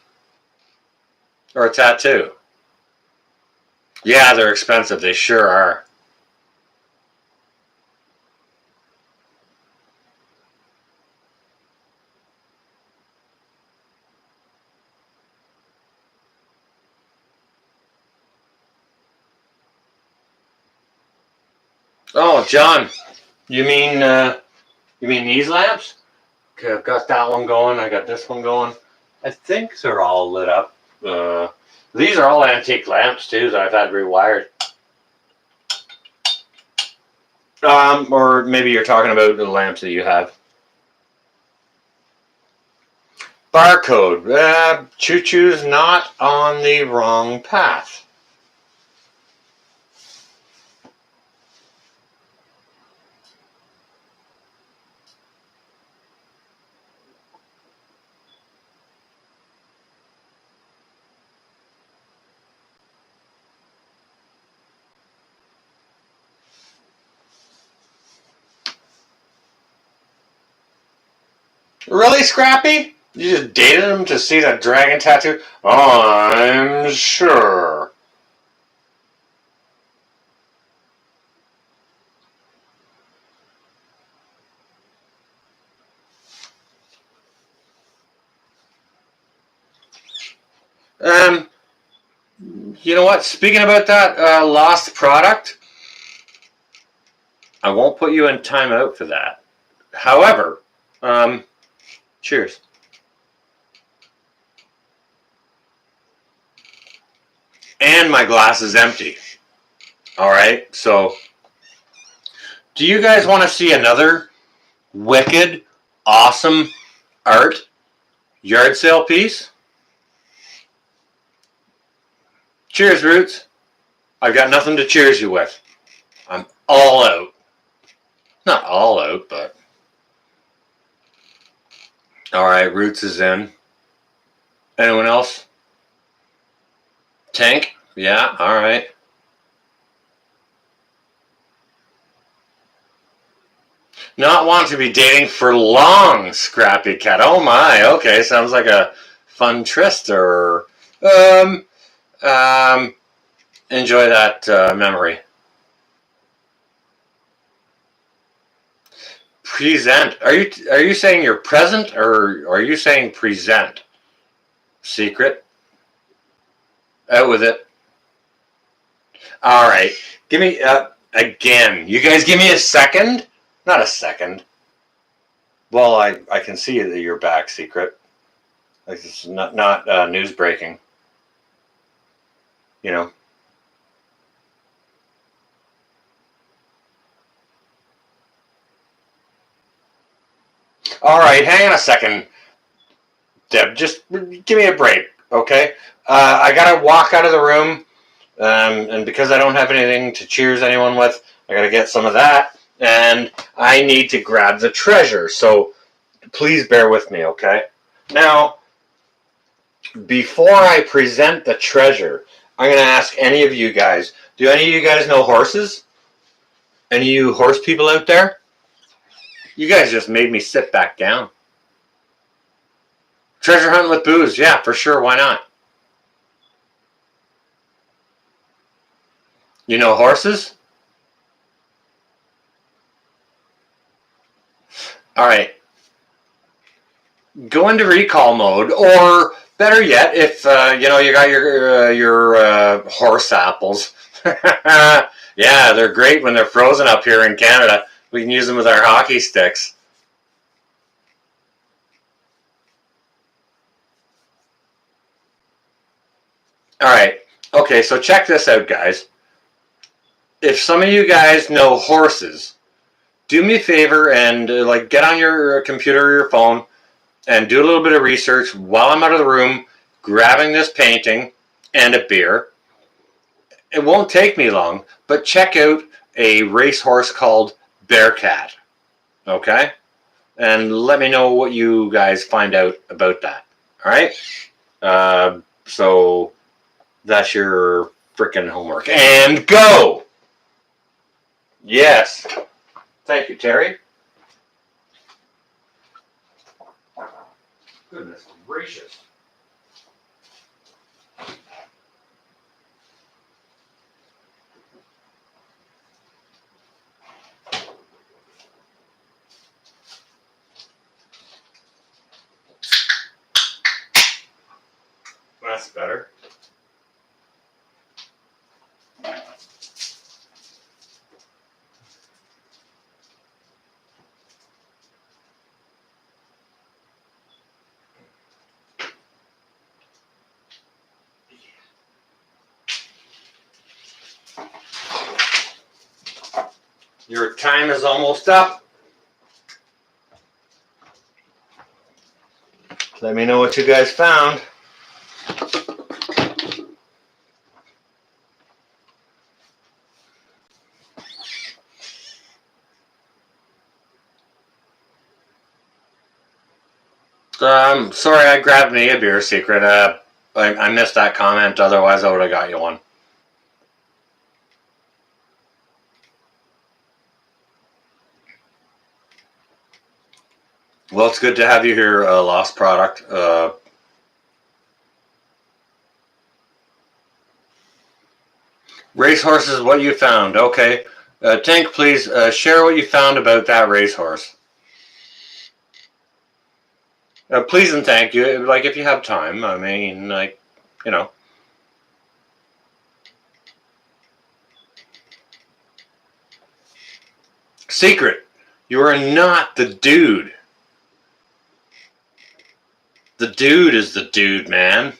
or a tattoo? Yeah, they're expensive. They sure are. Oh, John, you mean these lamps? Okay, I've got that one going. I got this one going. I think they're all lit up. These are all antique lamps too that I've had rewired. Or maybe you're talking about the lamps that you have. Barcode. Choo Choo's not on the wrong path. Really, Scrappy? You just dated him to see that dragon tattoo? I'm sure. Um, you know what? Speaking about that lost product, I won't put you in timeout for that. However, cheers. And my glass is empty. All right. So, do you guys want to see another wicked, awesome art yard sale piece? Cheers, Roots. I've got nothing to cheers you with. I'm all out. Not all out, but. All right, Roots is in. Anyone else? Tank? Yeah, all right. Not want to be dating for long, Scrappy Cat. Oh my, okay, sounds like a fun tryster. Um, enjoy that memory. Present. Are you saying you're present or are you saying present? Secret. Out with it. All right. Give me again. You guys give me a second. Not a second. Well, I can see that you're back, Secret. Like it's not news breaking. You know. All right, hang on a second, Deb. Just give me a break, okay? I gotta walk out of the room, and because I don't have anything to cheers anyone with, I gotta get some of that, and I need to grab the treasure. So please bear with me, okay? Now, before I present the treasure, I'm gonna ask any of you guys. Do any of you guys know horses? Any of you horse people out there? You guys just made me sit back down. Treasure hunt with booze, yeah, for sure. Why not? You know horses? All right. Go into recall mode, or better yet, if you got your horse apples. Yeah, they're great when they're frozen up here in Canada. We can use them with our hockey sticks. All right. Okay, so check this out, guys. If some of you guys know horses, do me a favor and get on your computer or your phone and do a little bit of research while I'm out of the room, grabbing this painting and a beer. It won't take me long, but check out a racehorse called Bearcat. Okay? And let me know what you guys find out about that. All right? So that's your freaking homework. And go! Yes. Thank you, Terry. Goodness gracious. That's better. Your time is almost up. Let me know what you guys found. Sorry, I grabbed me a beer, Secret. I missed that comment. Otherwise, I would have got you one. Well, it's good to have you here, Lost Product. Racehorses, what you found. Okay. Tank, please share what you found about that racehorse. Please and thank you. Like, if you have time. I mean, like, you know. Secret, you are not the dude. The dude is the dude, man.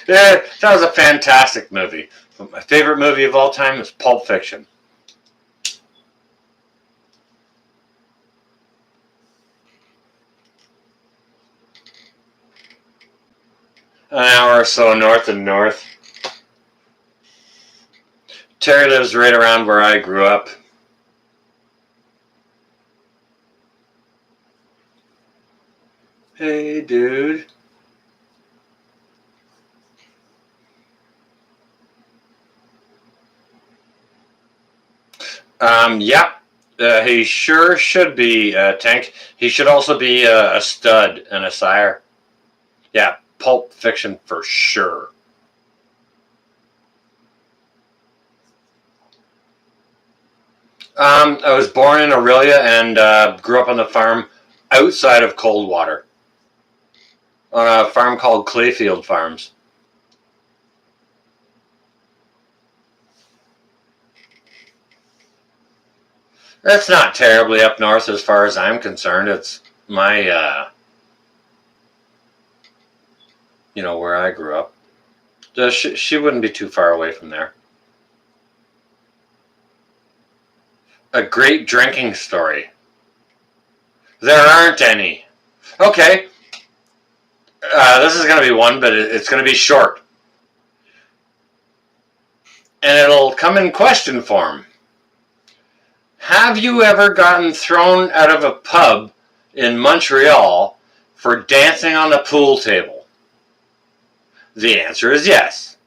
Yeah, that was a fantastic movie. But my favorite movie of all time is Pulp Fiction. An hour or so north and north. Terry lives right around where I grew up. Hey, dude. Yep. He sure should be, Tank. He should also be a stud and a sire. Yeah, Pulp Fiction for sure. I was born in Aurelia and grew up on the farm outside of Coldwater on a farm called Clayfield Farms. That's not terribly up north as far as I'm concerned. It's my, where I grew up. She wouldn't be too far away from there. A great drinking story. There aren't any. Okay. This is going to be one, but it's going to be short. And it'll come in question form. Have you ever gotten thrown out of a pub in Montreal for dancing on the pool table? The answer is yes.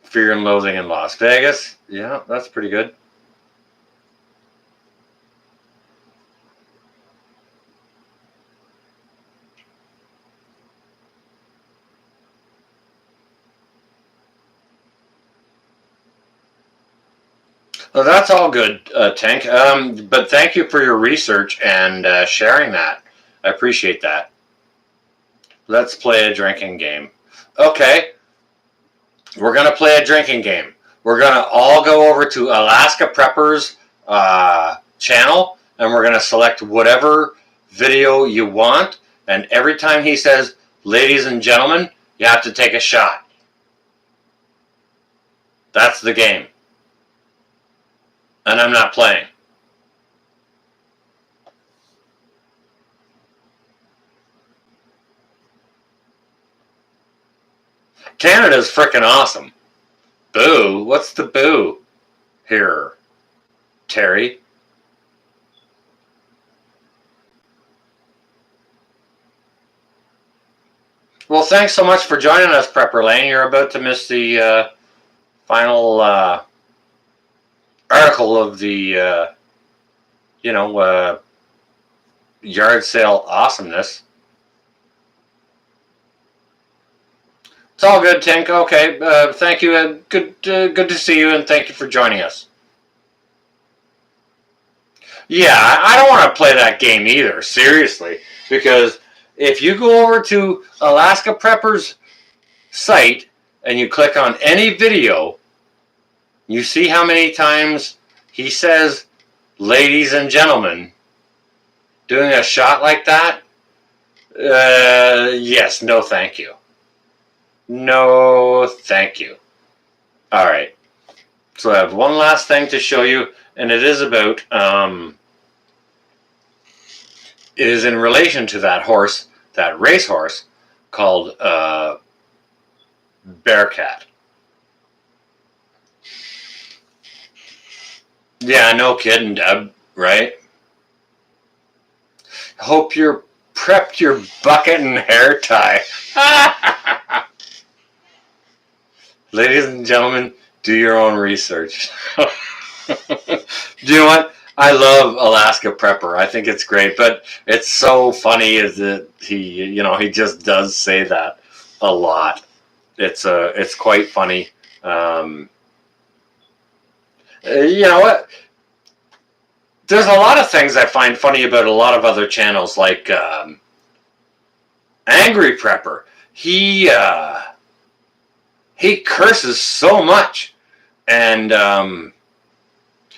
Fear and Loathing in Las Vegas. Yeah, that's pretty good. Well, that's all good, Tank. But thank you for your research and sharing that. I appreciate that. Let's play a drinking game. Okay, we're going to play a drinking game. We're going to all go over to Alaska Prepper's channel, and we're going to select whatever video you want. And every time he says, ladies and gentlemen, you have to take a shot. That's the game. And I'm not playing. Canada's freaking awesome. Boo? What's the boo here, Terry? Well, thanks so much for joining us, Prepper Lane. You're about to miss the final article of the, yard sale awesomeness. It's all good, Tink. Okay, thank you. Good to see you, and thank you for joining us. Yeah, I don't want to play that game either, seriously, because if you go over to Alaska Prepper's site and you click on any video, you see how many times he says, ladies and gentlemen, doing a shot like that? Yes, no thank you. No thank you. All right. So I have one last thing to show you, and it is about, it is in relation to that horse, that racehorse called Bearcat. Yeah, no kidding, Deb, right? Hope you're prepped your bucket and hair tie. Ladies and gentlemen, do your own research. Do you know what? I love Alaska Prepper. I think it's great, but it's so funny is that he just does say that a lot. It's quite funny. Um, you know what? There's a lot of things I find funny about a lot of other channels, like Angry Prepper. He curses so much, and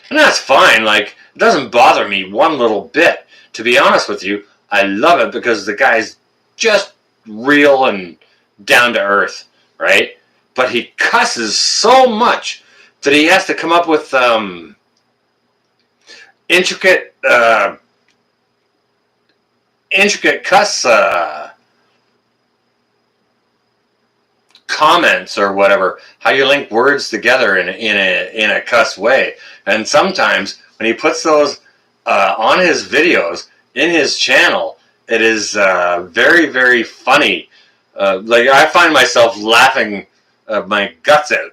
that's fine. Like, it doesn't bother me one little bit. To be honest with you, I love it because the guy's just real and down to earth, right? But he cusses so much that he has to come up with intricate, intricate cuss comments or whatever. How you link words together in a cuss way, and sometimes when he puts those on his videos in his channel, it is very, very funny. Like, I find myself laughing my guts out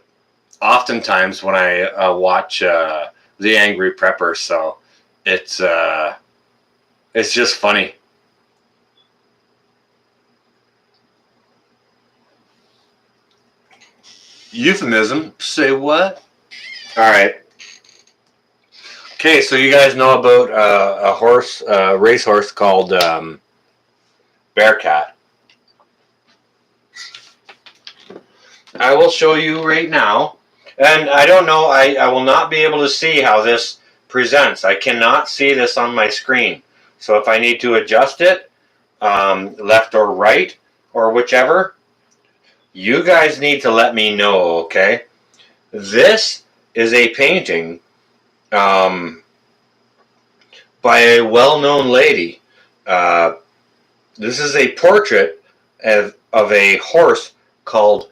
oftentimes when I watch the Angry Prepper. So it's just funny. Euphemism? Say what? All right. Okay, so you guys know about a horse, racehorse called Bearcat. I will show you right now. And I don't know, I will not be able to see how this presents. I cannot see this on my screen. So if I need to adjust it, left or right, or whichever, you guys need to let me know, okay? This is a painting by a well-known lady. This is a portrait of a horse called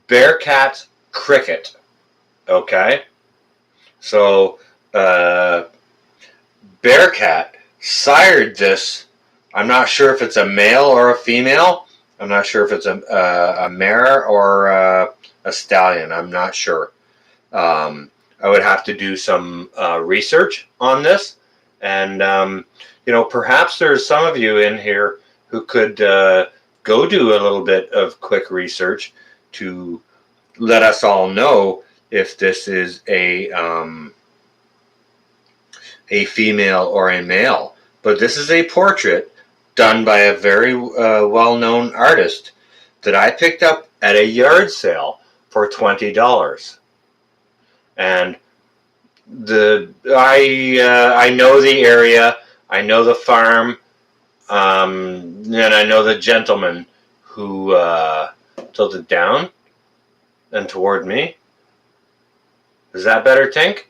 Bearcat Cricket. Okay? So, Bearcat sired this. I'm not sure if it's a male or a female. I'm not sure if it's a mare or a stallion. I'm not sure. I would have to do some research on this. And, perhaps there's some of you in here who could go do a little bit of quick research to let us all know if this is a female or a male. But this is a portrait done by a very well-known artist that I picked up at a yard sale for $20. And I know the area, I know the farm, and I know the gentleman who tilted down and toward me. Is that better, Tink?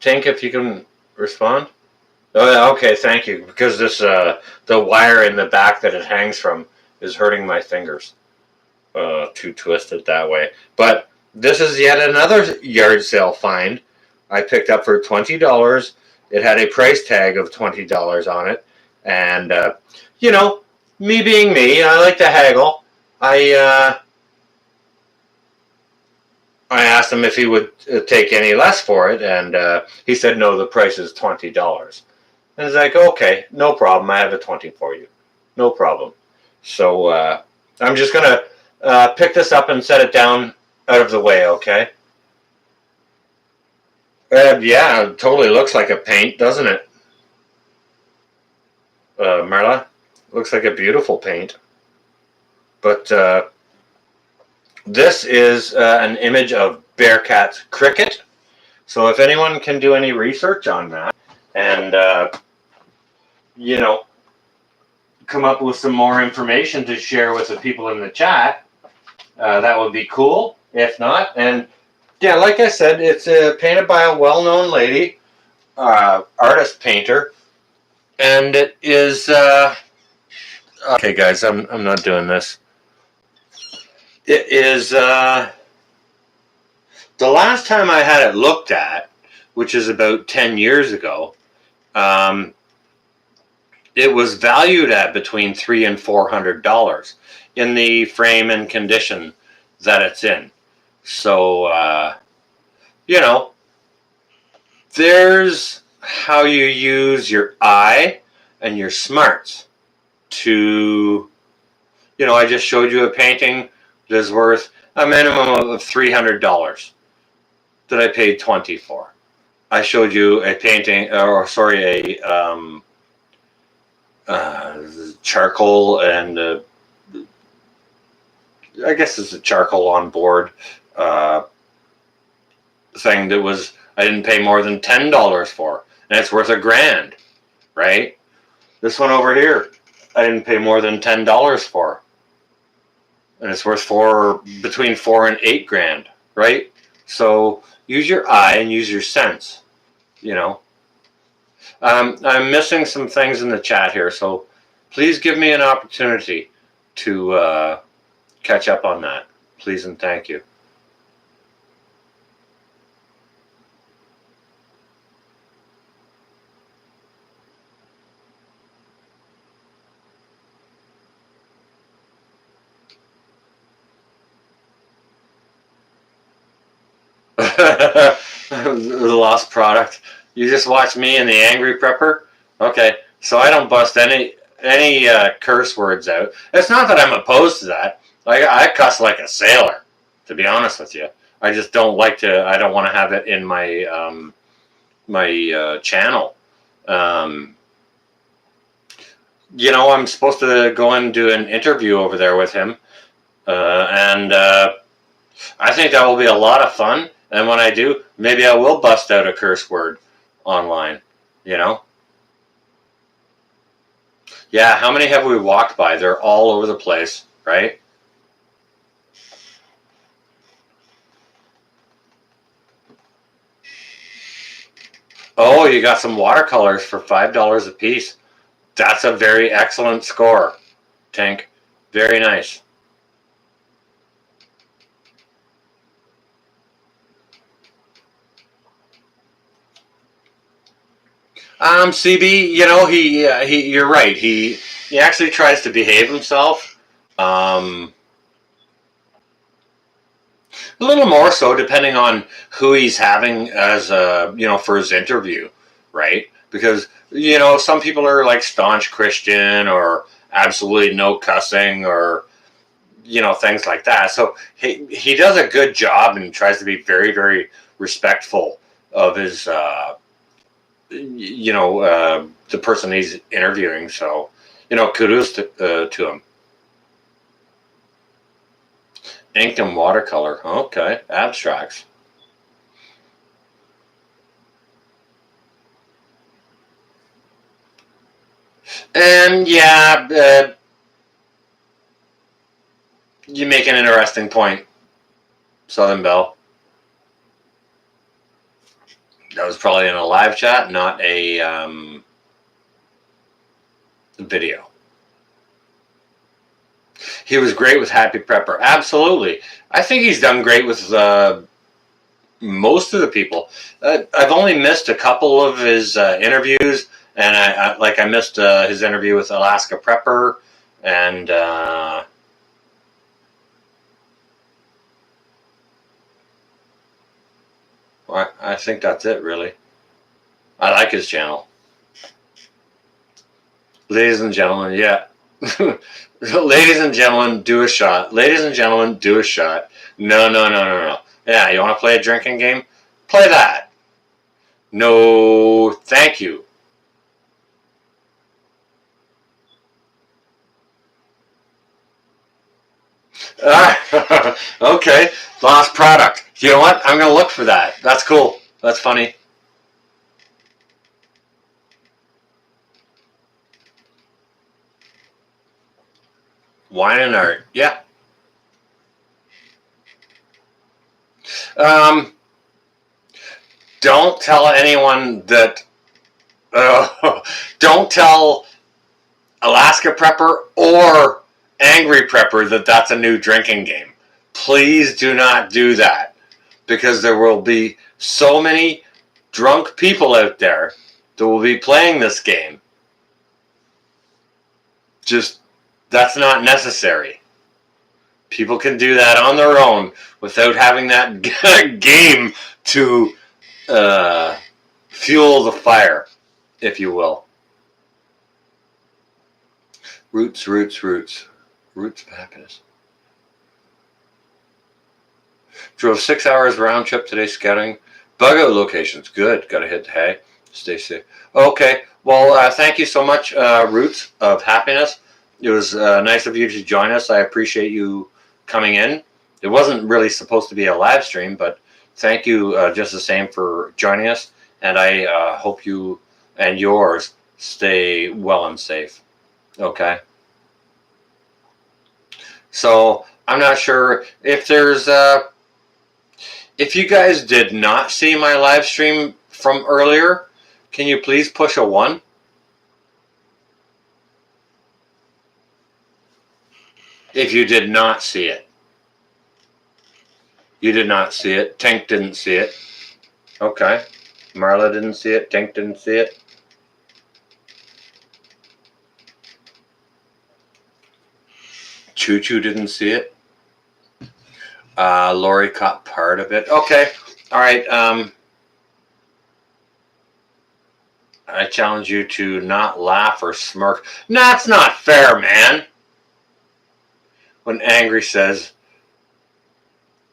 Tink, if you can respond. Oh, okay, thank you. Because this the wire in the back that it hangs from is hurting my fingers. To twist it that way. But this is yet another yard sale find I picked up for $20. It had a price tag of $20 on it, and me being me, I like to haggle. I asked him if he would take any less for it, and he said no. The price is $20. And it's like, okay, no problem. I have a 20 for you, no problem. So I'm just gonna pick this up and set it down out of the way, okay? Yeah, it totally looks like a paint, doesn't it? Marla? Looks like a beautiful paint. But this is an image of Bearcat Cricket. So if anyone can do any research on that and, come up with some more information to share with the people in the chat, that would be cool. If not, and yeah, like I said, it's painted by a well-known lady, artist painter, and it is. Okay, guys, I'm not doing this. It is the last time I had it looked at, which is about 10 years ago. It was valued at between $300 and $400 in the frame and condition that it's in. So, you know, there's how you use your eye and your smarts to, I just showed you a painting that is worth a minimum of $300 that I paid $20 for. I showed you a painting, or sorry, charcoal and I guess it's a charcoal on board thing that was I didn't pay more than $10 for, and it's worth $1,000, right? This one over here, I didn't pay more than $10 for, and it's worth between $4,000 and $8,000, right? So use your eye and use your sense. I'm missing some things in the chat here, so please give me an opportunity to catch up on that. Please and thank you. The lost product. You just watch me and the Angry Prepper? Okay, so I don't bust any curse words out. It's not that I'm opposed to that. I cuss like a sailor, to be honest with you. I just don't like to. I don't want to have it in my channel. I'm supposed to go and do an interview over there with him, and I think that will be a lot of fun. And when I do, maybe I will bust out a curse word online. Yeah, how many have we walked by? They're all over the place, right? Oh, you got some watercolors for $5 a piece. That's a very excellent score, Tink. Very nice. CB, you're right. He actually tries to behave himself. A little more so, depending on who he's having as for his interview, right? Because some people are like staunch Christian or absolutely no cussing or things like that. So he does a good job and tries to be very, very respectful of his the person he's interviewing. So kudos to him. Inked and watercolor. Okay, abstracts. And you make an interesting point, Southern Belle. That was probably in a live chat, not a video. He was great with Happy Prepper. Absolutely. I think he's done great with most of the people. I've only missed a couple of his interviews, and I missed his interview with Alaska Prepper, and I think that's it, really. I like his channel. Ladies and gentlemen, yeah. Ladies and gentlemen, do a shot. Ladies and gentlemen, do a shot. No. Yeah, you want to play a drinking game? Play that. No, thank you. Okay, lost product. You know what? I'm going to look for that. That's cool. That's funny. Wine and art. Yeah. Don't tell anyone that. Don't tell Alaska Prepper or Angry Prepper that that's a new drinking game. Please do not do that, because there will be so many drunk people out there that will be playing this game. Just, that's not necessary. People can do that on their own without having that game to fuel the fire, if you will. Roots, roots, roots. Roots of happiness. Drove 6 hours round trip today scouting. Bug out locations. Good. Got to hit the hay. Stay safe. Okay. Well, thank you so much, Roots of Happiness. It was nice of you to join us. I appreciate you coming in. It wasn't really supposed to be a live stream, but thank you just the same for joining us. And I hope you and yours stay well and safe. Okay. So I'm not sure if there's if you guys did not see my live stream from earlier, can you please push a 1? If you did not see it. You did not see it. Tank didn't see it. Okay. Marla didn't see it. Tank didn't see it. Choo Choo didn't see it. Lori caught part of it. Okay. All right. I challenge you to not laugh or smirk. That's not fair, man. When Angry says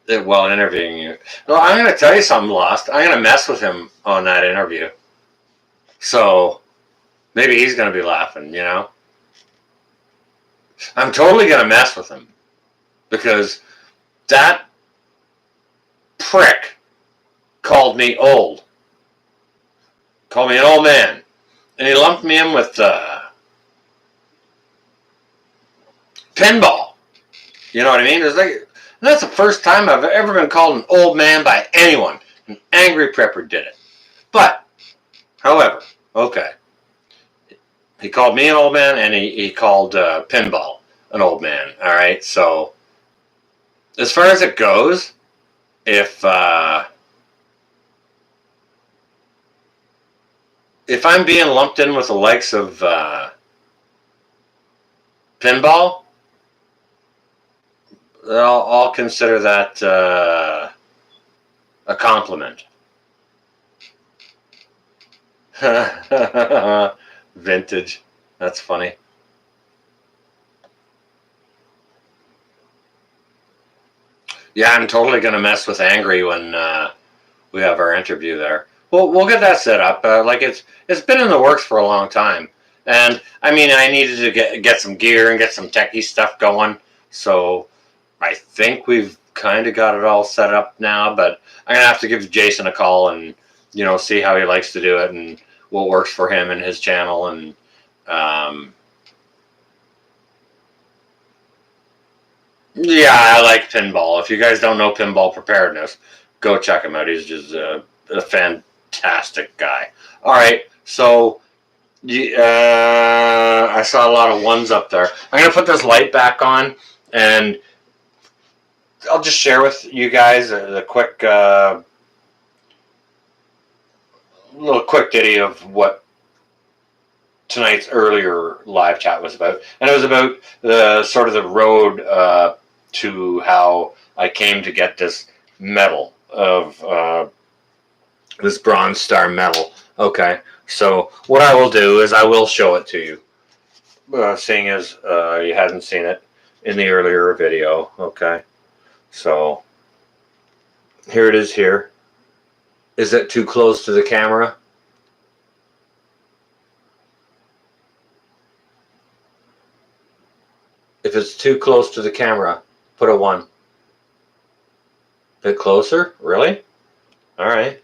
that while interviewing you. Well, I'm going to tell you something, Lost. I'm going to mess with him on that interview. So maybe he's going to be laughing, you know? I'm totally going to mess with him. Because that prick called me old. Called me an old man. And he lumped me in with pinball. You know what I mean? It's like, that's the first time I've ever been called an old man by anyone. An Angry Prepper did it. But, however, okay. He called me an old man, and he called pinball an old man. All right, so as far as it goes, if I'm being lumped in with the likes of pinball, I'll consider that a compliment. Vintage. That's funny. Yeah, I'm totally going to mess with Angry when we have our interview there. We'll get that set up. Like it's been in the works for a long time. And, I mean, I needed to get some gear and get some techie stuff going. So I think we've kind of got it all set up now. But I'm going to have to give Jason a call and, you know, see how he likes to do it and what works for him and his channel. And yeah, I like pinball. If you guys don't know Pinball Preparedness, go check him out. He's just a fantastic guy. All right, so I saw a lot of 1s up there. I'm going to put this light back on, and I'll just share with you guys a quick little quick ditty of what tonight's earlier live chat was about. And it was about the sort of the road to how I came to get this medal of this Bronze Star medal. Okay, so what I will do is I will show it to you, seeing as you hadn't seen it in the earlier video. Okay, so here it is here. Is it too close to the camera? If it's too close to the camera, put a 1. Bit closer? Really? All right.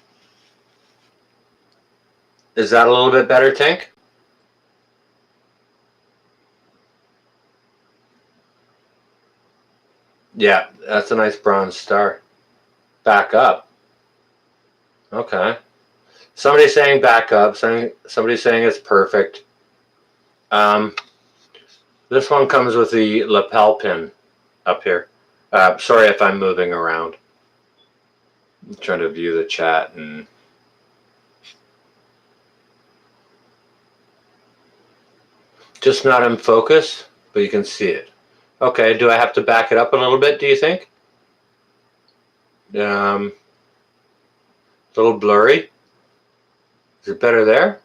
Is that a little bit better, Tank? Yeah, that's a nice Bronze Star. Back up. Okay. Somebody's saying back up. Somebody's saying it's perfect. This one comes with the lapel pin up here. Sorry if I'm moving around. I'm trying to view the chat and just not in focus, but you can see it. Okay, do I have to back it up a little bit, do you think? A little blurry. Is it better there?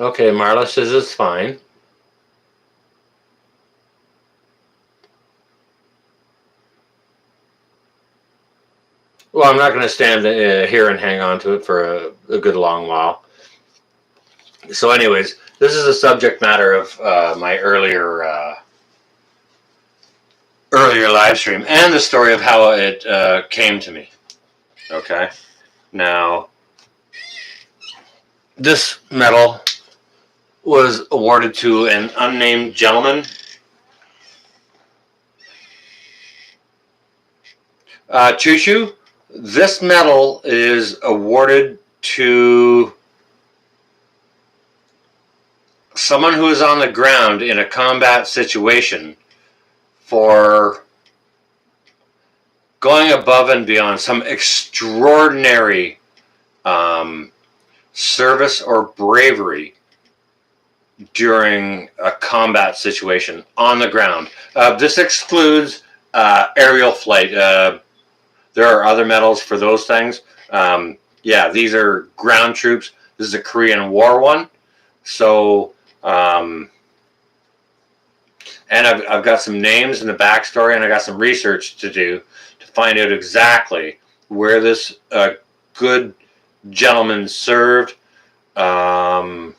Okay, Marla says it's fine. Well, I'm not going to stand here and hang on to it for a good long while. So anyways, this is a subject matter of my earlier live stream and the story of how it came to me. Okay. Now, this medal was awarded to an unnamed gentleman. Chushu, this medal is awarded to someone who is on the ground in a combat situation for going above and beyond, some extraordinary service or bravery during a combat situation on the ground. This excludes aerial flight. There are other medals for those things. Yeah, these are ground troops. This is a Korean War one. So, and I've got some names in the backstory, and I got some research to do to find out exactly where this good gentleman served, and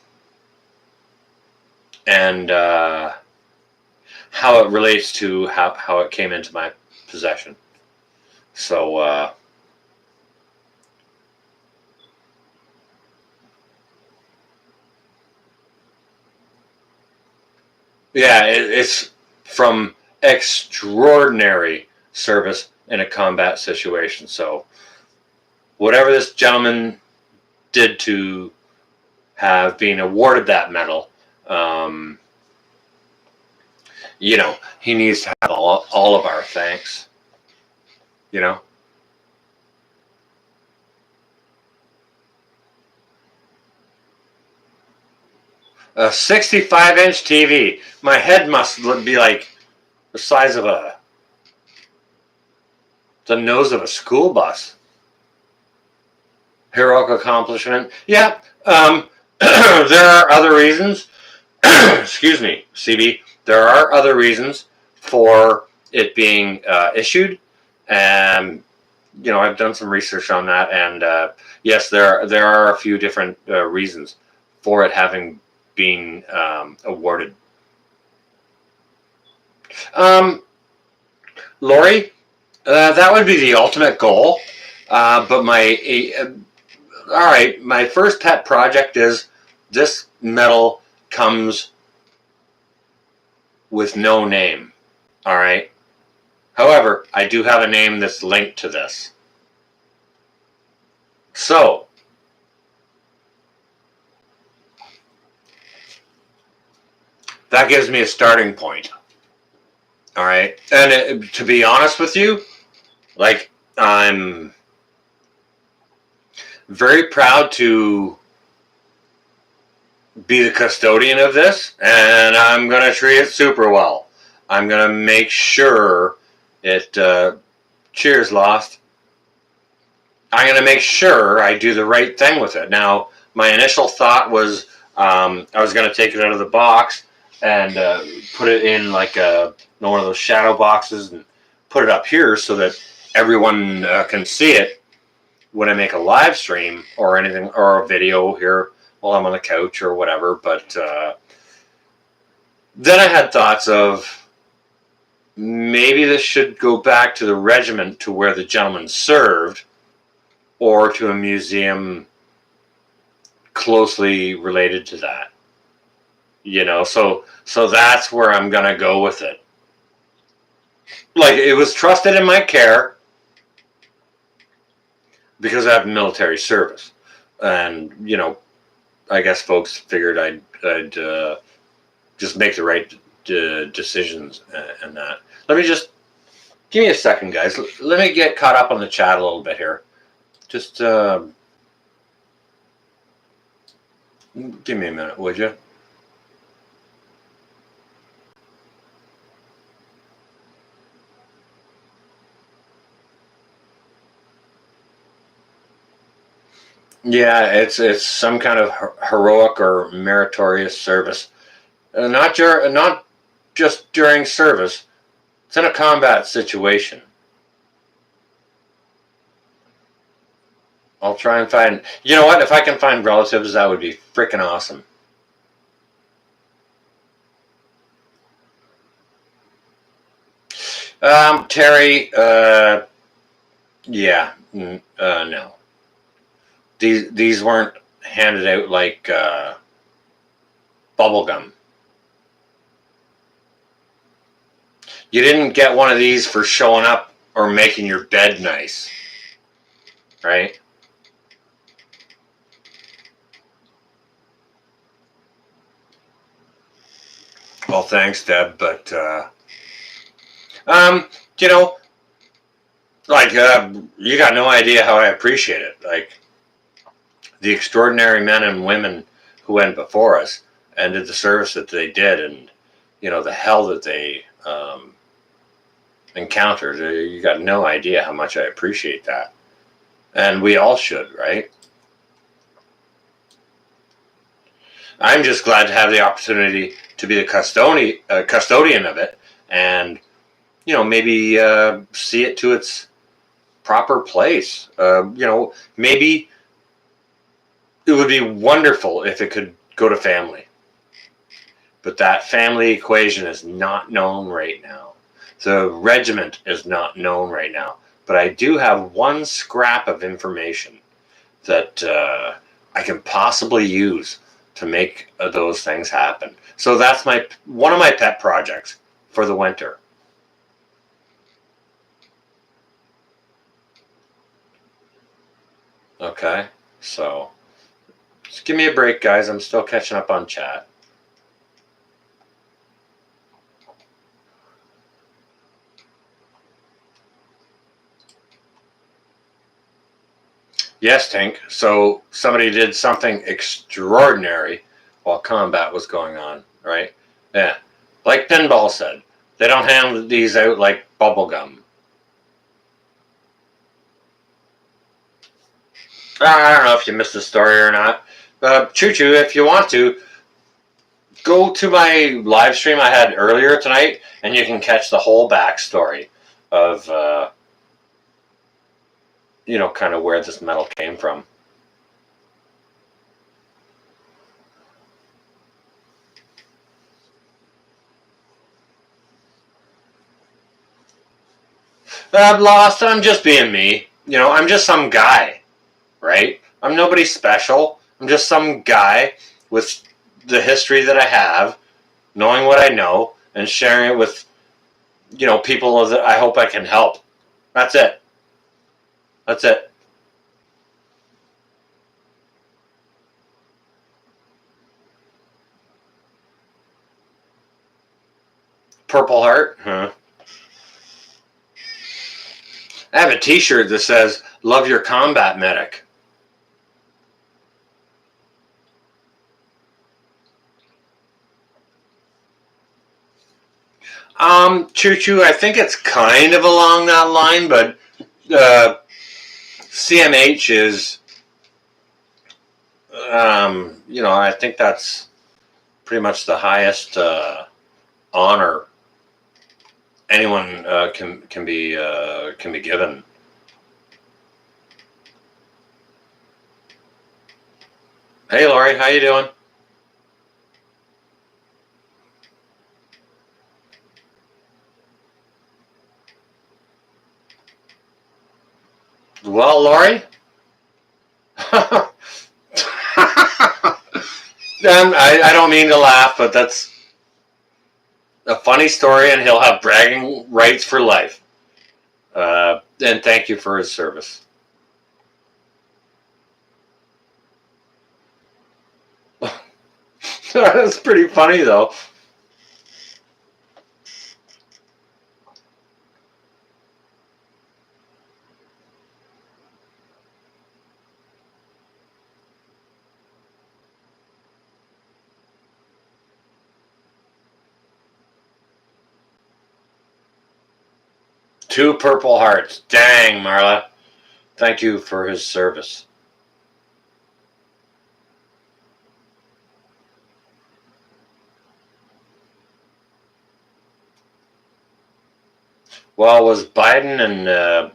how it relates to how it came into my possession. So, yeah, it's from extraordinary service in a combat situation. So, whatever this gentleman did to have been awarded that medal, you know, he needs to have all of our thanks. You know? A 65-inch TV. My head must be like the size of the nose of a school bus. Heroic accomplishment. Yeah. There are other reasons. Excuse me, CB. There are other reasons for it being issued. And, you know, I've done some research on that. And yes, there are a few different reasons for it having been awarded. Lori, that would be the ultimate goal. But all right, my first pet project is this medal comes with no name. All right. However, I do have a name that's linked to this. So, that gives me a starting point. All right. And to be honest with you, like, I'm very proud to be the custodian of this, and I'm going to treat it super well. I'm going to make sure it, cheers, Lost. I'm going to make sure I do the right thing with it. Now, my initial thought was I was going to take it out of the box and put it in like one of those shadow boxes and put it up here so that everyone can see it when I make a live stream or anything, or a video here while I'm on the couch or whatever. But then I had thoughts of maybe this should go back to the regiment to where the gentleman served, or to a museum closely related to that. You know, so that's where I'm gonna go with it. Like, it was trusted in my care because I have military service, and you know, I guess folks figured I'd just make the right decisions and that. Let me just Give me a second, guys. Let me get caught up on the chat a little bit here. Just give me a minute, would you? Yeah, it's some kind of heroic or meritorious service. Not just during service. It's in a combat situation. I'll try and find. You know what? If I can find relatives, that would be freaking awesome. Terry. Yeah. No. These weren't handed out like bubble gum. You didn't get one of these for showing up or making your bed nice, right? Well, thanks, Deb, but you know, like you got no idea how I appreciate it. Like the extraordinary men and women who went before us and did the service that they did, and you know the hell that they encountered. You got no idea how much I appreciate that, and we all should, right? I'm just glad to have the opportunity to be the custodian of it, and you know maybe see it to its proper place. You know, maybe it would be wonderful if it could go to family, but that family equation is not known right now. The regiment is not known right now, but I do have one scrap of information that I can possibly use to make those things happen. So that's one of my pet projects for the winter. Okay, so just give me a break, guys. I'm still catching up on chat. Yes, Tink. So somebody did something extraordinary while combat was going on, right? Yeah. Like Pinball said, they don't hand these out like bubble gum. I don't know if you missed the story or not. Choo Choo, if you want to, go to my live stream I had earlier tonight, and you can catch the whole backstory of, you know, kind of where this metal came from. I'm lost. I'm just being me. You know, I'm just some guy, right? I'm nobody special. I'm just some guy with the history that I have, knowing what I know, and sharing it with, you know, people that I hope I can help. That's it. That's it. Purple Heart? Huh. I have a t-shirt that says, "Love your combat medic." Choo Choo, I think it's kind of along that line, but CMH is, you know, I think that's pretty much the highest honor anyone can be given. Hey, Laurie, how you doing? Well, Laurie, I don't mean to laugh, but that's a funny story, and he'll have bragging rights for life. And thank you for his service. That's pretty funny, though. 2 purple hearts. Dang, Marla. Thank you for his service. Well, was Biden and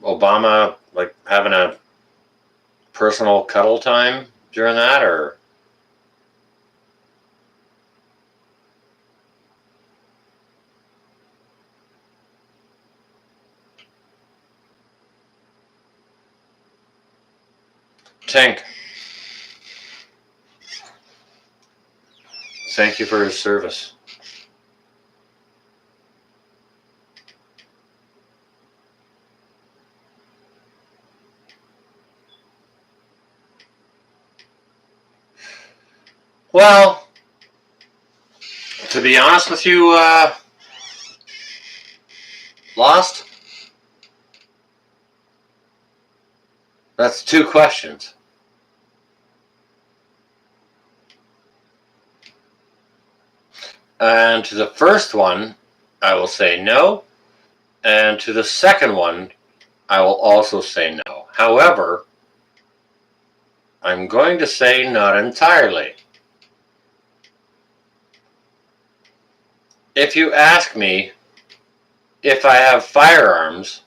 Obama like having a personal cuddle time during that, or? Tank, thank you for his service. Well, to be honest with you, Lost? That's 2 questions. And to the first one, I will say no. And to the second one, I will also say no. However, I'm going to say not entirely. If you ask me if I have firearms,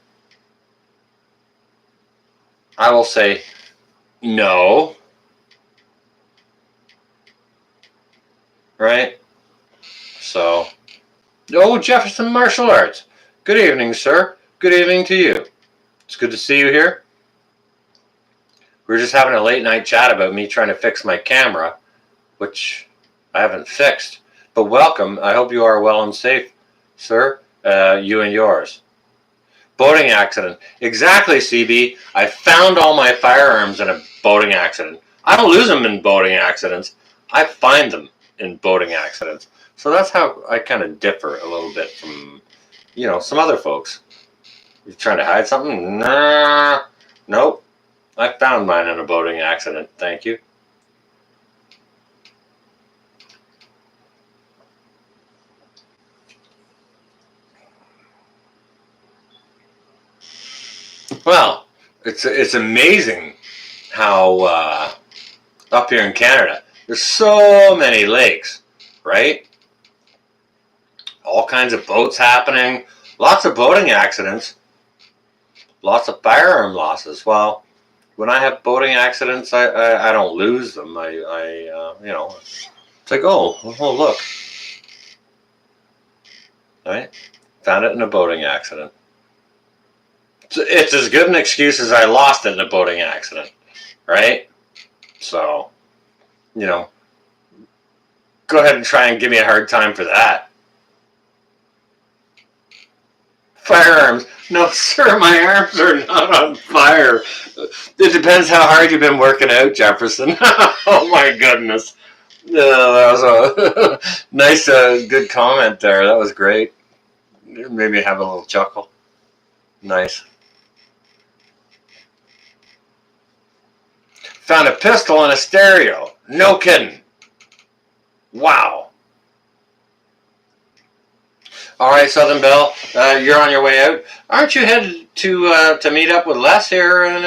I will say no. Right? So, oh, Jefferson Martial Arts. Good evening, sir. Good evening to you. It's good to see you here. We were just having a late night chat about me trying to fix my camera, which I haven't fixed. But welcome. I hope you are well and safe, sir. You and yours. Boating accident. Exactly, CB. I found all my firearms in a boating accident. I don't lose them in boating accidents. I find them in boating accidents. So that's how I kind of differ a little bit from, some other folks. You trying to hide something? Nah. Nope. I found mine in a boating accident. Thank you. Well, it's amazing how up here in Canada there's so many lakes, right? All kinds of boats happening, lots of boating accidents, lots of firearm losses. Well, when I have boating accidents, I don't lose them. It's like, oh look, right? Found it in a boating accident. It's as good an excuse as I lost it in a boating accident, right? So, go ahead and try and give me a hard time for that. Firearms. No, sir, my arms are not on fire. It depends how hard you've been working out, Jefferson. Oh, my goodness. That was a nice, good comment there. That was great. Maybe have a little chuckle. Nice. Found a pistol and a stereo. No kidding. Wow. All right, Southern Belle, you're on your way out. Aren't you headed to meet up with Les here in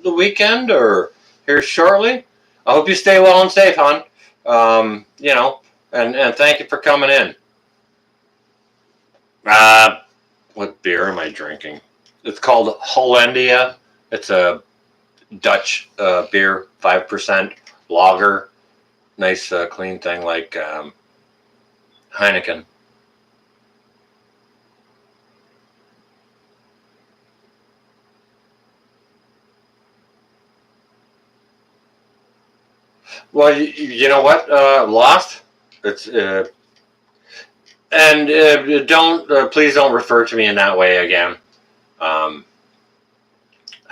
the weekend or here shortly? I hope you stay well and safe, hon. And thank you for coming in. What beer am I drinking? It's called Hollandia. It's a Dutch beer, 5% lager. Nice, clean thing like Heineken. Well, you know what, Lost? It's and don't please don't refer to me in that way again. Um,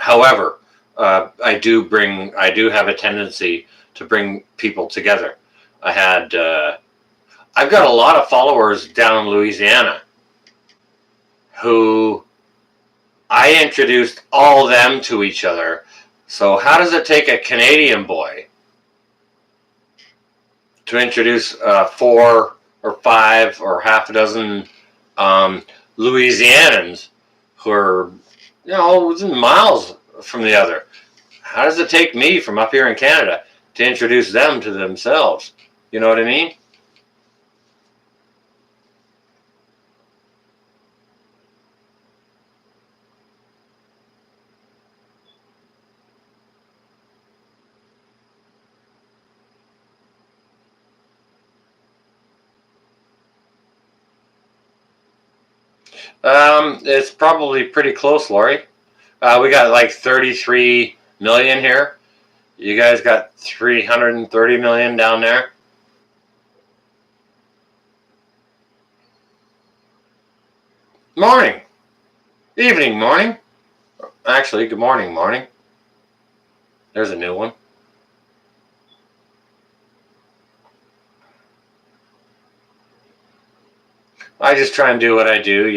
However, I do have a tendency to bring people together. I've got a lot of followers down in Louisiana who I introduced all them to each other. So how does it take a Canadian boy to introduce 4 or 5 or half a dozen Louisianans who are, within miles from the other. How does it take me from up here in Canada to introduce them to themselves? You know what I mean? It's probably pretty close, Lori. We got like 33 million here. You guys got 330 million down there. Morning. Evening, morning. Actually, good morning, morning. There's a new one. I just try and do what I do,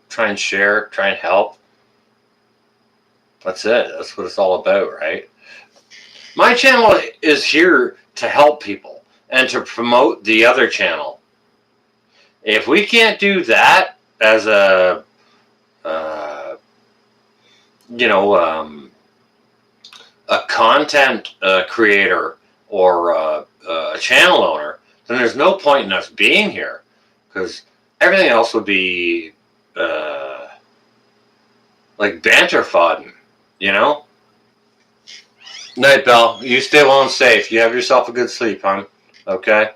try and share, try and help. That's it. That's what it's all about, right? My channel is here to help people and to promote the other channel. If we can't do that as a, a content creator or a channel owner, then there's no point in us being here, because everything else would be like banter fodden, Night, Belle. You stay well and safe. You have yourself a good sleep, hon. Okay?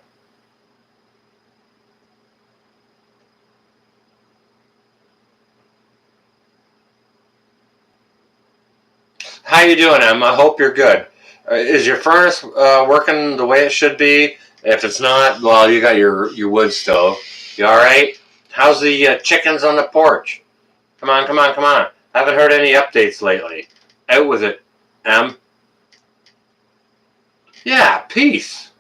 How you doing, Em? I hope you're good. Is your furnace working the way it should be? If it's not, well, you got your wood stove. You all right? How's the chickens on the porch? Come on, come on, come on. I haven't heard any updates lately. Out with it, Em. Yeah, peace.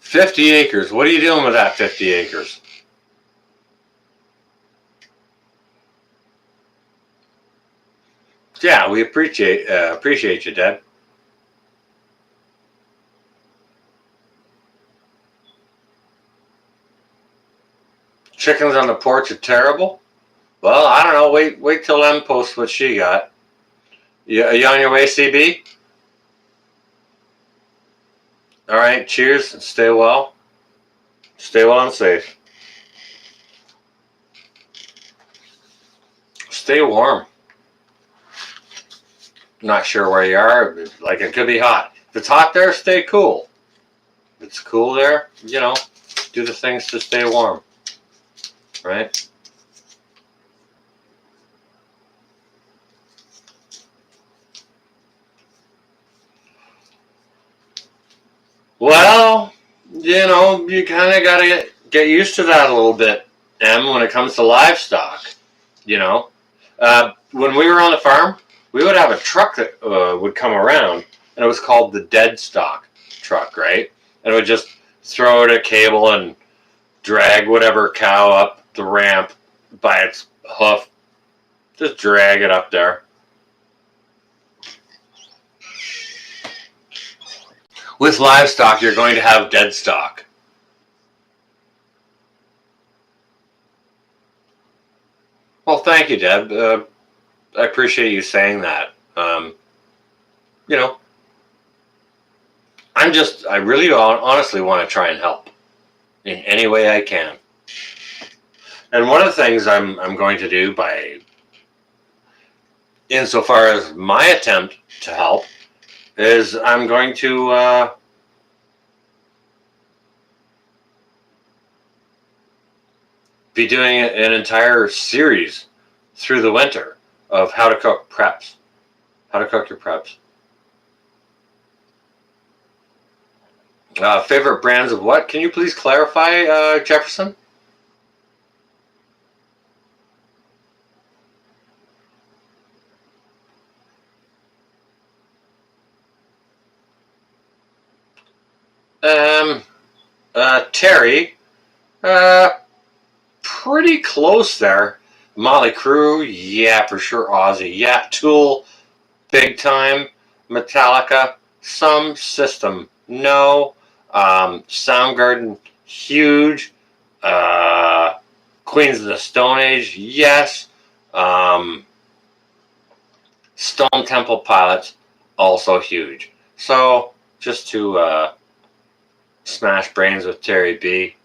$50 acres. What are you doing with that 50 acres? Yeah, we appreciate you, Dad. Chickens on the porch are terrible. Well, I don't know. Wait till Em posts what she got. Are you on your way, CB? All right. Cheers and stay well. Stay well and safe. Stay warm. Not sure where you are. Like, it could be hot. If it's hot there, stay cool. If it's cool there, do the things to stay warm. Right? Well, you kind of got to get used to that a little bit, Em, when it comes to livestock. When we were on the farm, we would have a truck that would come around, and it was called the dead stock truck, right? And it would just throw it a cable and drag whatever cow up the ramp by its hoof. Just drag it up there. With livestock, you're going to have dead stock. Well, thank you, Deb. I appreciate you saying that. I really honestly want to try and help in any way I can. And one of the things I'm going to do insofar as my attempt to help, is I'm going to be doing an entire series through the winter of how to cook preps. How to cook your preps. Favorite brands of what? Can you please clarify, Jefferson? Terry, pretty close there. Motley Crue, yeah, for sure. Ozzy, yeah. Tool, big time. Metallica, some System, No. Soundgarden, huge. Queens of the Stone Age, yes. Stone Temple Pilots, also huge. So, just to smash brains with Terry B.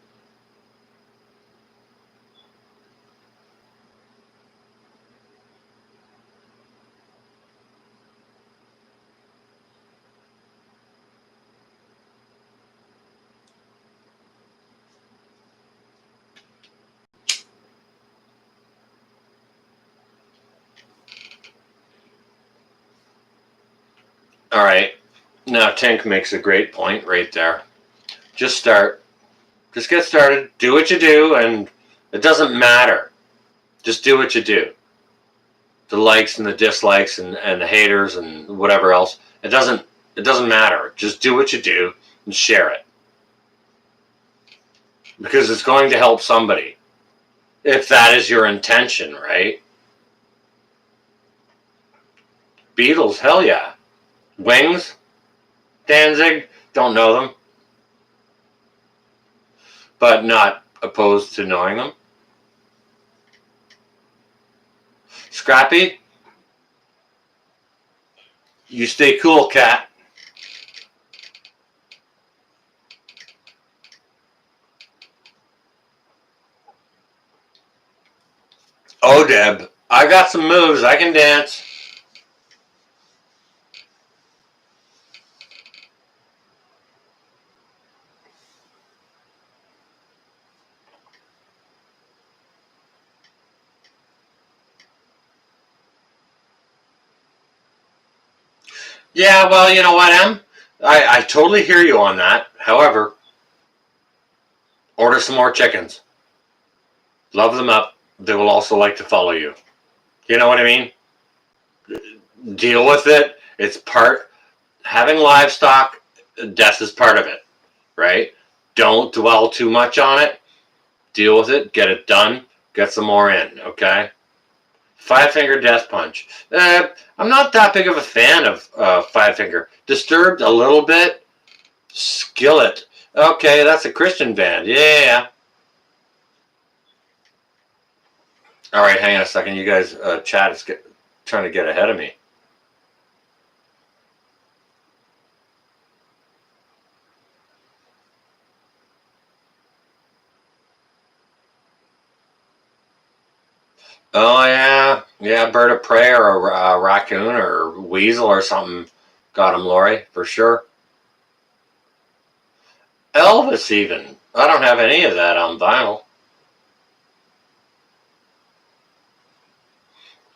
All right. Now, Tink makes a great point right there. Just start. Just get started. Do what you do, and it doesn't matter. Just do what you do. The likes and the dislikes and the haters and whatever else. It doesn't matter. Just do what you do and share it. Because it's going to help somebody. If that is your intention, right? Beatles, hell yeah. Wings, Danzig, don't know them. But not opposed to knowing them. Scrappy, you stay cool, cat. Oh, Deb, I got some moves. I can dance. Yeah, well, you know what, Em? I totally hear you on that. However, order some more chickens. Love them up. They will also like to follow you. You know what I mean? Deal with it. It's part, having livestock, death is part of it, right? Don't dwell too much on it. Deal with it. Get it done. Get some more in, okay? Five Finger Death Punch. I'm not that big of a fan of Five Finger. Disturbed a little bit. Skillet. Okay, that's a Christian band. Yeah. All right, hang on a second. You guys, chat is trying to get ahead of me. Oh yeah, bird of prey or a raccoon or weasel or something got him, Lori, for sure. Elvis even. I don't have any of that on vinyl.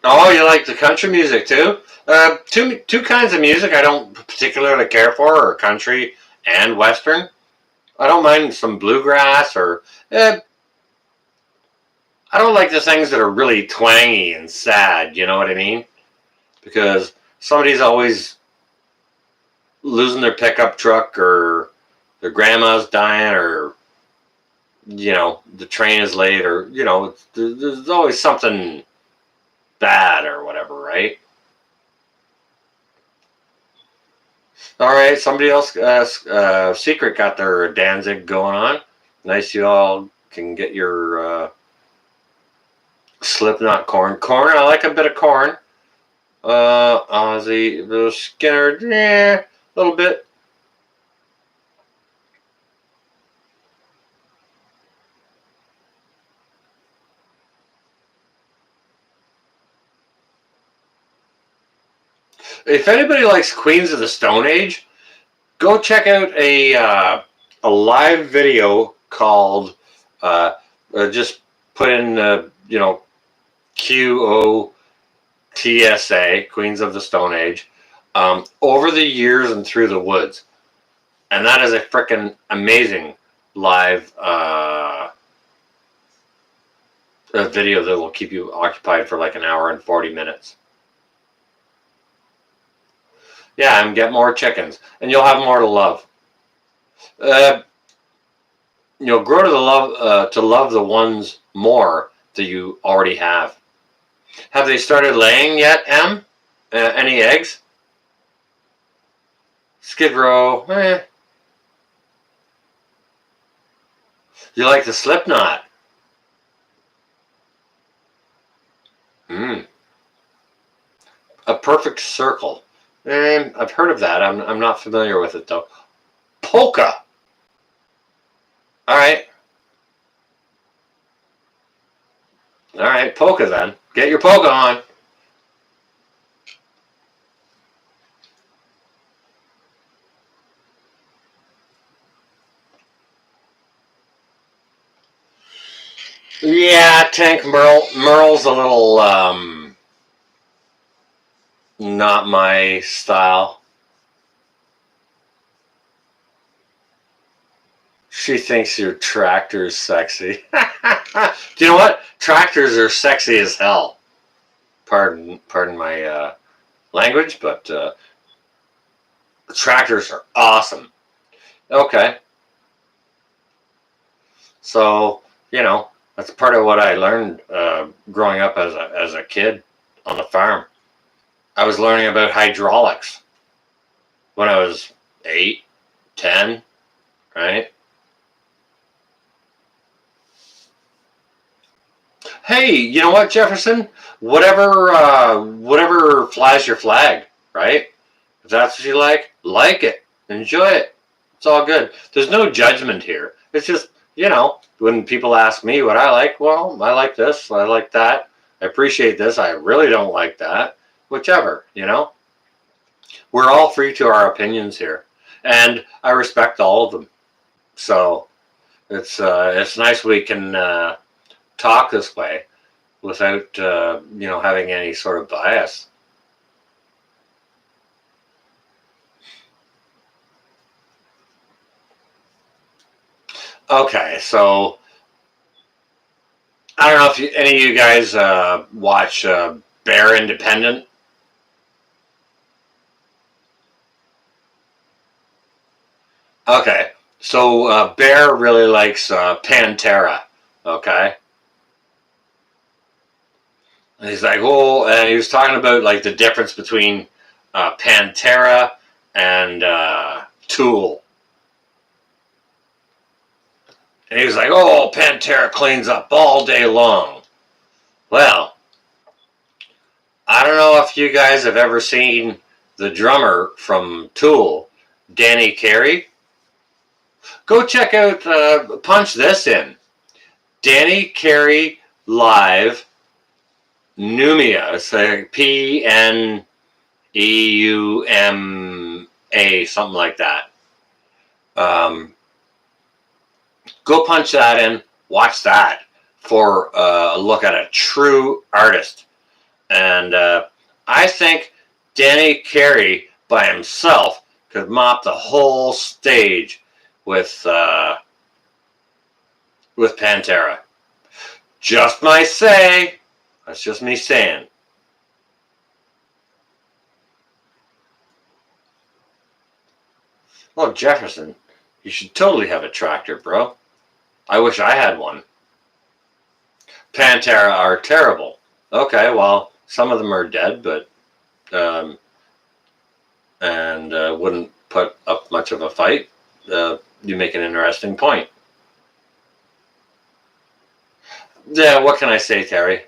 Oh, you like the country music too? Two kinds of music I don't particularly care for are country and western. I don't mind some bluegrass or I don't like the things that are really twangy and sad. You know what I mean? Because somebody's always losing their pickup truck or their grandma's dying or the train is late or there's always something bad or whatever, right? All right, somebody else, Secret got their Danzig going on. Nice, you all can get your Slipknot, Corn. Corn, I like a bit of Corn. Ozzy, the Skinner, a little bit. If anybody likes Queens of the Stone Age, go check out a live video called just put in QOTSA, Queens of the Stone Age, Over the Years and Through the Woods, and that is a freaking amazing live video that will keep you occupied for like an hour and 40 minutes. Yeah, and get more chickens, and you'll have more to love. Grow to love the ones more that you already have. Have they started laying yet, Em? Any eggs? Skid Row, You like the Slipknot? Mm. A Perfect Circle. I've heard of that. I'm not familiar with it though. Polka. All right. All right. Polka then. Get your polka on. Yeah, Tank Merle's a little not my style. She thinks your tractor's sexy. Do you know what? Tractors are sexy as hell. Pardon my language, but tractors are awesome. Okay, so that's part of what I learned growing up as a kid on the farm. I was learning about hydraulics when I was 8, 10, right? Hey, you know what, Jefferson? Whatever flies your flag, right? If that's what you like it, enjoy it. It's all good. There's no judgment here. It's just, when people ask me what I like, well, I like this, I like that. I appreciate this, I really don't like that. Whichever. We're all free to our opinions here. And I respect all of them. So it's nice we can talk this way without having any sort of bias. Okay, so I don't know if any of you guys watch Bear Independent. Okay, so Bear really likes Pantera. Okay, and he's like, oh, and he was talking about like the difference between Pantera and Tool. And he was like, oh, Pantera cleans up all day long. Well, I don't know if you guys have ever seen the drummer from Tool, Danny Carey. Go check out, punch this in. Danny Carey live Numia. It's like Pneuma, something like that. Um, Go punch that in. Watch that for a look at a true artist. And I think Danny Carey by himself could mop the whole stage with Pantera. Just my say. That's just me saying. Well, Jefferson, you should totally have a tractor, bro. I wish I had one. Pantera are terrible. Okay, well, some of them are dead, but um, and wouldn't put up much of a fight. You make an interesting point. Yeah, what can I say, Terry?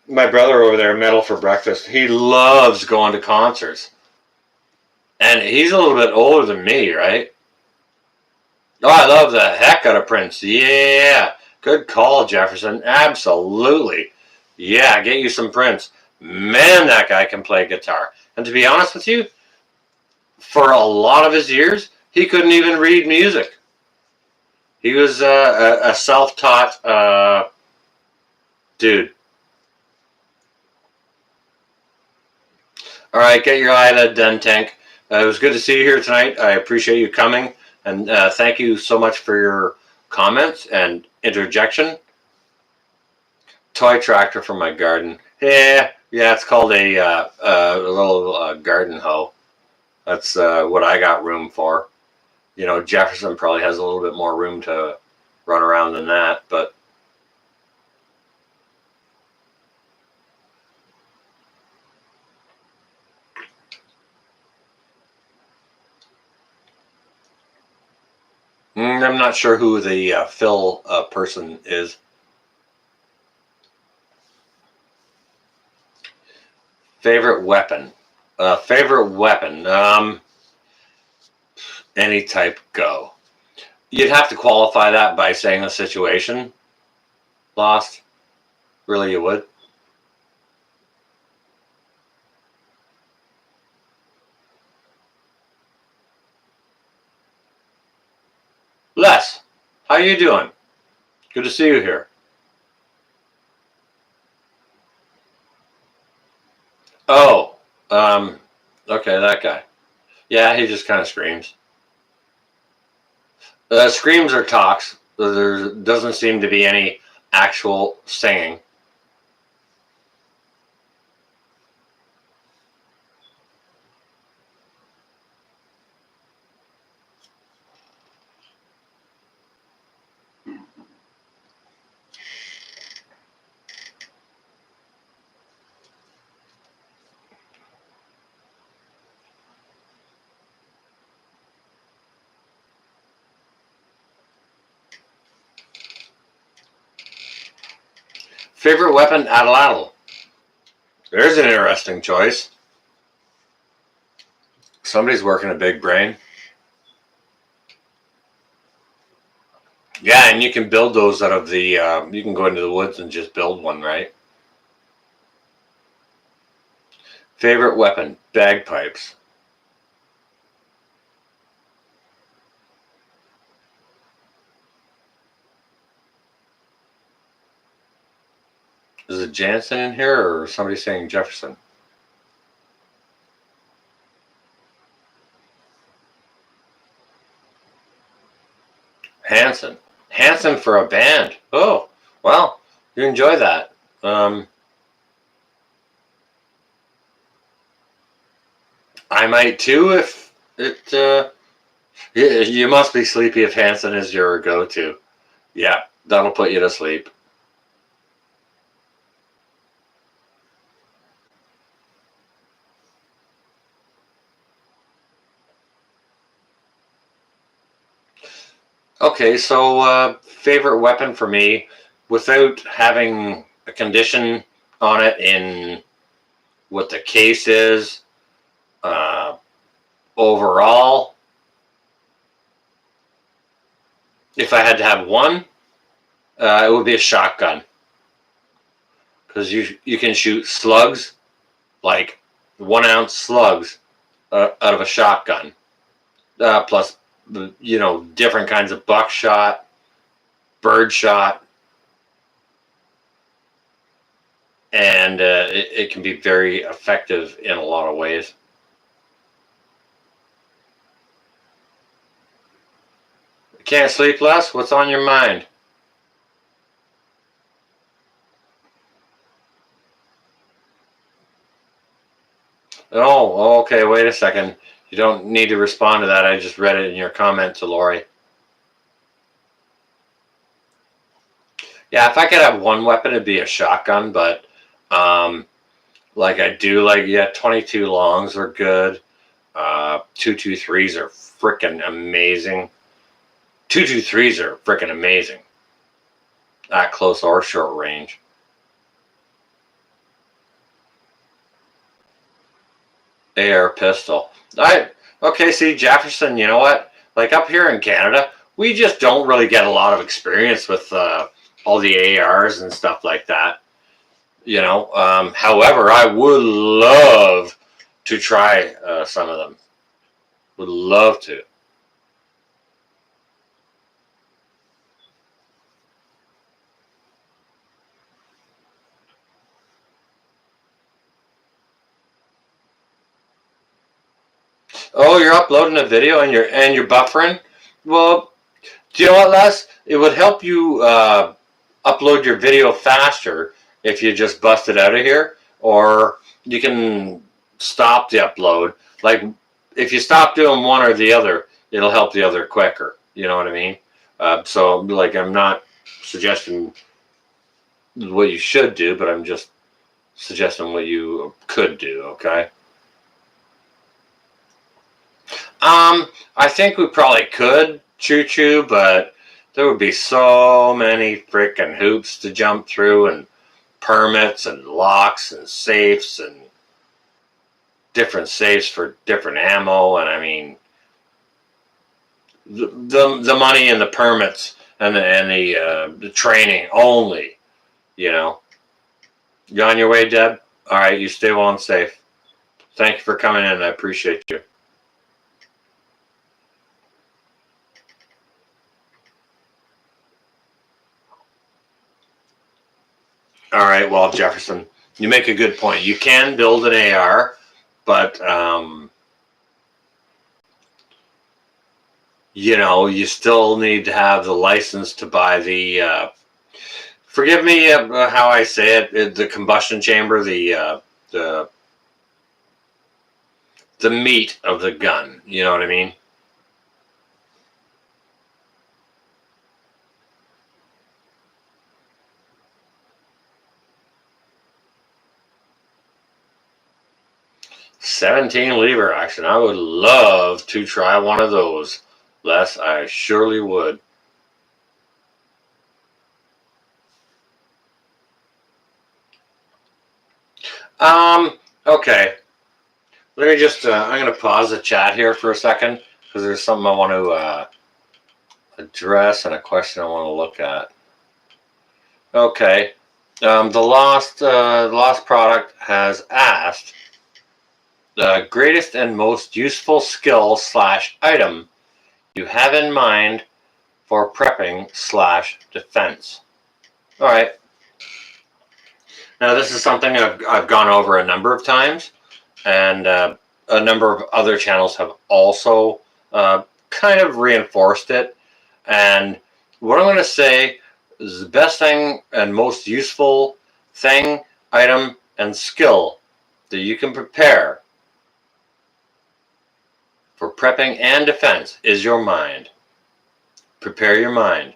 My brother over there, Metal for Breakfast, he loves going to concerts. And he's a little bit older than me, right? Oh, I love the heck out of Prince. Yeah. Good call, Jefferson. Absolutely. Yeah, get you some Prince. Man, that guy can play guitar. And to be honest with you, for a lot of his years, he couldn't even read music. He was a self taught dude. All right, get your eyelid done, Tank. It was good to see you here tonight. I appreciate you coming. And thank you so much for your comments and interjection. Toy tractor for my garden. Yeah, it's called a little garden hoe. That's what I got room for. Jefferson probably has a little bit more room to run around than that, but I'm not sure who the Phil person is. Favorite weapon? Favorite weapon? Any type, go. You'd have to qualify that by saying the situation. Lost? Really, you would? Les, how you doing? Good to see you here. Oh, okay, that guy. Yeah, he just kind of screams. Screams or talks. There doesn't seem to be any actual singing. Favorite weapon, Atlatl. There's an interesting choice. Somebody's working a big brain. Yeah, and you can build those out of the. You can go into the woods and just build one, right? Favorite weapon, bagpipes. Is it Jansen in here or somebody saying Jefferson? Hanson. Hanson for a band. Oh, well, you enjoy that. I might too if it. You must be sleepy if Hanson is your go-to. Yeah, that'll put you to sleep. Okay, so favorite weapon for me, without having a condition on it in what the case is, uh, overall, if I had to have one, it would be a shotgun. Because you can shoot slugs, like 1 ounce slugs, out of a shotgun. Plus, different kinds of buckshot, birdshot, and it can be very effective in a lot of ways. Can't sleep, Les? What's on your mind? Oh, okay, wait a second. You don't need to respond to that. I just read it in your comment to Lori. Yeah, if I could have one weapon, it'd be a shotgun, but like I do, like, yeah, 22 longs are good. 223s are freaking amazing. 223s are freaking amazing at close or short range. AR pistol. Okay, see, Jefferson, you know what? Like up here in Canada, we just don't really get a lot of experience with all the ARs and stuff like that. However, I would love to try some of them. Would love to. Oh, you're uploading a video and you're buffering. Well, do you know what, Les? It would help you upload your video faster if you just bust it out of here, or you can stop the upload. Like if you stop doing one or the other, it'll help the other quicker. You know what I mean? So like I'm not suggesting what you should do, but I'm just suggesting what you could do. Okay. I think we probably could choo-choo, but there would be so many freaking hoops to jump through, and permits and locks and safes and different safes for different ammo. And I mean, the money and the permits and the training only, you know. You on your way, Deb? All right, you stay well and safe. Thank you for coming in. I appreciate you. All right, well, Jefferson, you make a good point. You can build an AR, but you know, you still need to have the license to buy the. Forgive me how I say it. The combustion chamber, the meat of the gun. You know what I mean? $17 lever action. I would love to try one of those. Les, I surely would. Okay. Let me just, I'm going to pause the chat here for a second because there's something I want to address and a question I want to look at. Okay. The Lost Product has asked the greatest and most useful skill / item you have in mind for prepping / defense. All right. Now, this is something I've gone over a number of times, and a number of other channels have also kind of reinforced it. And what I'm going to say is the best thing and most useful thing, item, and skill that you can prepare for prepping and defense is your mind. Prepare your mind,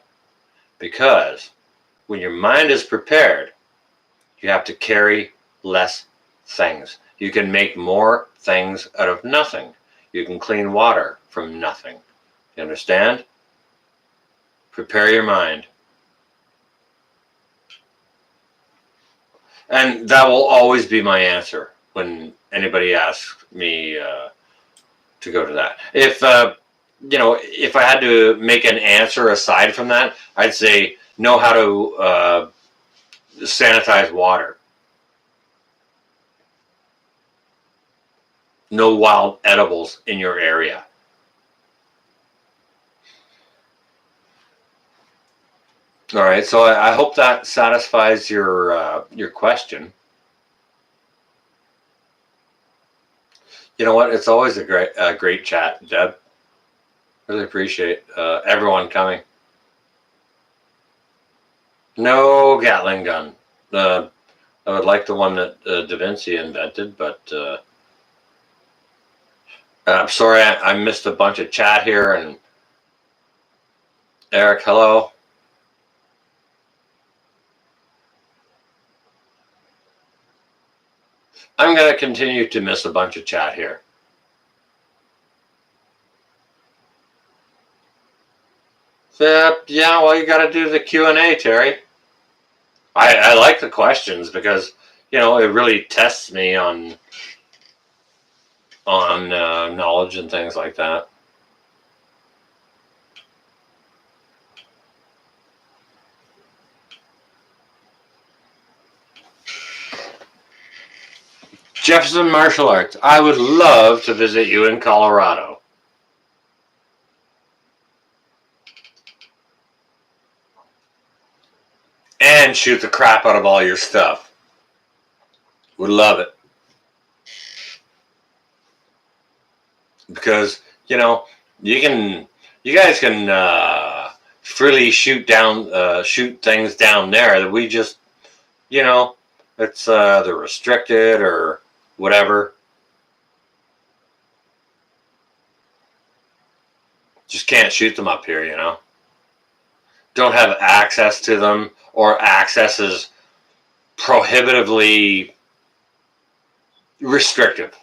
because when your mind is prepared, you have to carry less things. You can make more things out of nothing. You can clean water from nothing. You understand? Prepare your mind. And that will always be my answer when anybody asks me to go to that. If you know, if I had to make an answer aside from that, I'd say know how to sanitize water. No wild edibles in your area. All right, so I hope that satisfies your question. You know what? It's always a great chat, Deb. Really appreciate everyone coming. No Gatling gun. I would like the one that Da Vinci invented, but I'm sorry I missed a bunch of chat here. And Eric, hello. I'm going to continue to miss a bunch of chat here. So, yeah, well, you got to do the Q&A, Terry. I like the questions because, you know, it really tests me on knowledge and things like that. Jefferson Martial Arts. I would love to visit you in Colorado. And shoot the crap out of all your stuff. Would love it. Because, you know, you guys can freely shoot things down there that we just, you know, it's they're restricted or whatever. Just can't shoot them up here, you know. Don't have access to them, or access is prohibitively restrictive.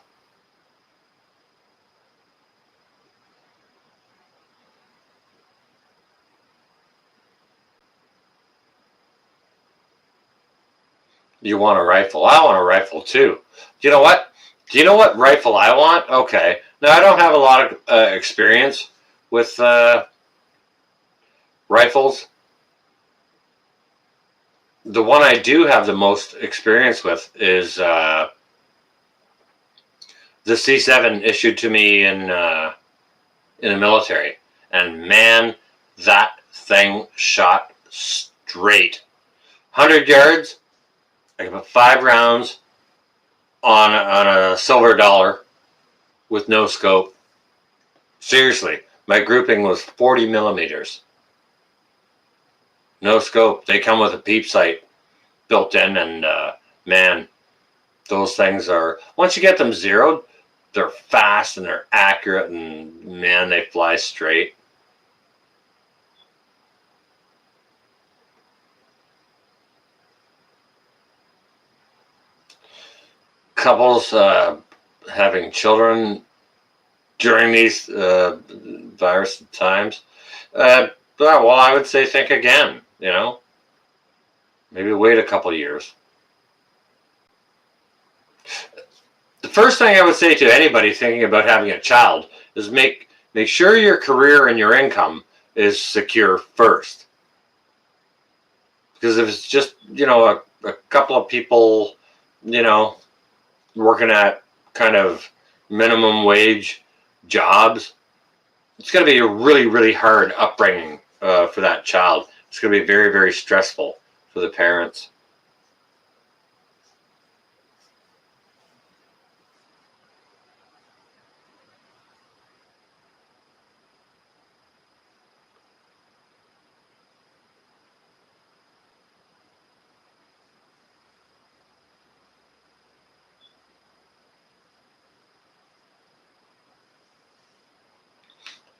You want a rifle? I want a rifle too. Do you know what? Do you know what rifle I want? Okay. Now I don't have a lot of experience with rifles. The one I do have the most experience with is the C7 issued to me in the military, and man, that thing shot straight. 100 yards. I can put 5 rounds on a silver dollar with no scope. Seriously, my grouping was 40 millimeters. No scope. They come with a peep sight built in, and man, those things are, once you get them zeroed, they're fast and they're accurate, and man, they fly straight. Couples having children during these virus times, well, I would say think again. Maybe wait a couple years. The first thing I would say to anybody thinking about having a child is make sure your career and your income is secure first. Because if it's just a couple of people working at kind of minimum wage jobs, it's going to be a really, really hard upbringing for that child. It's going to be very, very stressful for the parents.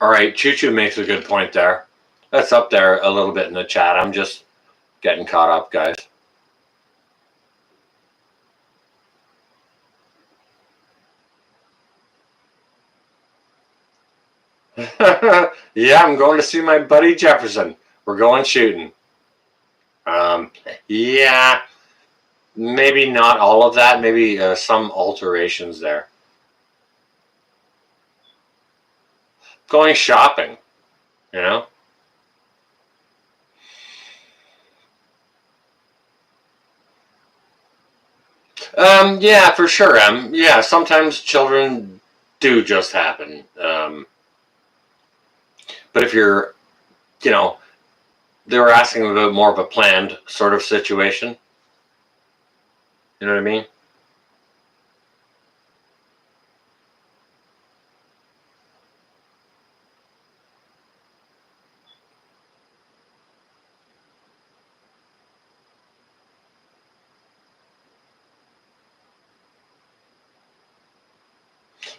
All right, Choo Choo makes a good point there. That's up there a little bit in the chat. I'm just getting caught up, guys. Yeah, I'm going to see my buddy Jefferson. We're going shooting. Yeah, maybe not all of that. Maybe some alterations there. Going shopping, you know. Yeah, for sure. Yeah, sometimes children do just happen. But if you're, you know, they were asking about more of a planned sort of situation. You know what I mean?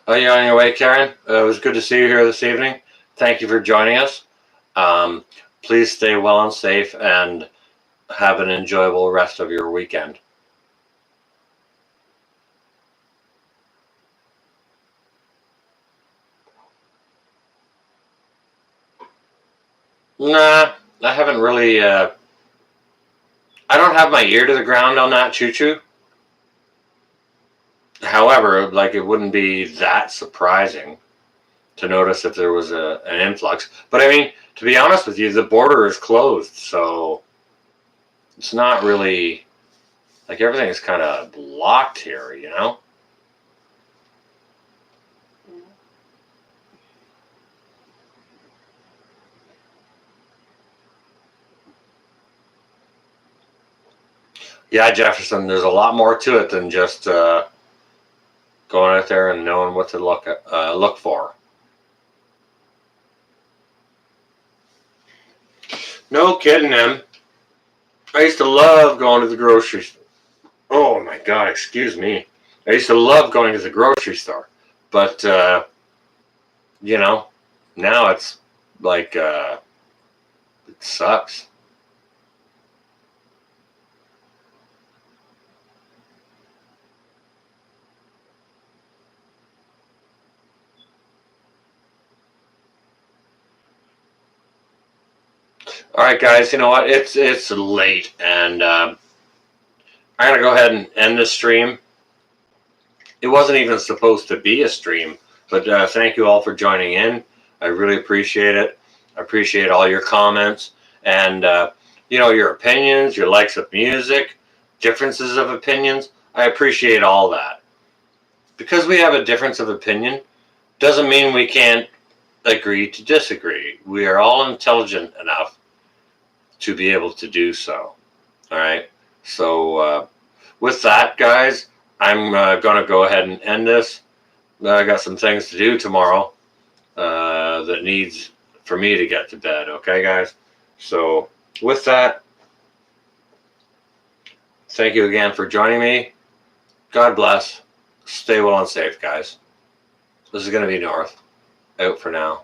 Oh, you're on your way, Karen? It was good to see you here this evening. Thank you for joining us. Um, Please stay well and safe and have an enjoyable rest of your weekend. Nah, I haven't really. I don't have my ear to the ground on that Choo Choo. However, like, it wouldn't be that surprising to notice if there was an influx. But I mean, to be honest with you, the border is closed, so it's not really like everything is kind of blocked here, you know? Yeah, Jefferson, there's a lot more to it than just going out there and knowing what to look for. No kidding, man. I used to love going to the grocery store. Oh my God, excuse me. I used to love going to the grocery store, but you know, now it's like it sucks. All right, guys. You know what? It's late, and I'm going to go ahead and end this stream. It wasn't even supposed to be a stream, but thank you all for joining in. I really appreciate it. I appreciate all your comments and, your opinions, your likes of music, differences of opinions. I appreciate all that. Because we have a difference of opinion doesn't mean we can't agree to disagree. We are all intelligent enough to be able to do so. All right. So with that, guys, I'm going to go ahead and end this. I got some things to do tomorrow that needs for me to get to bed. Okay, guys? So with that, thank you again for joining me. God bless. Stay well and safe, guys. This is going to be North. Out for now.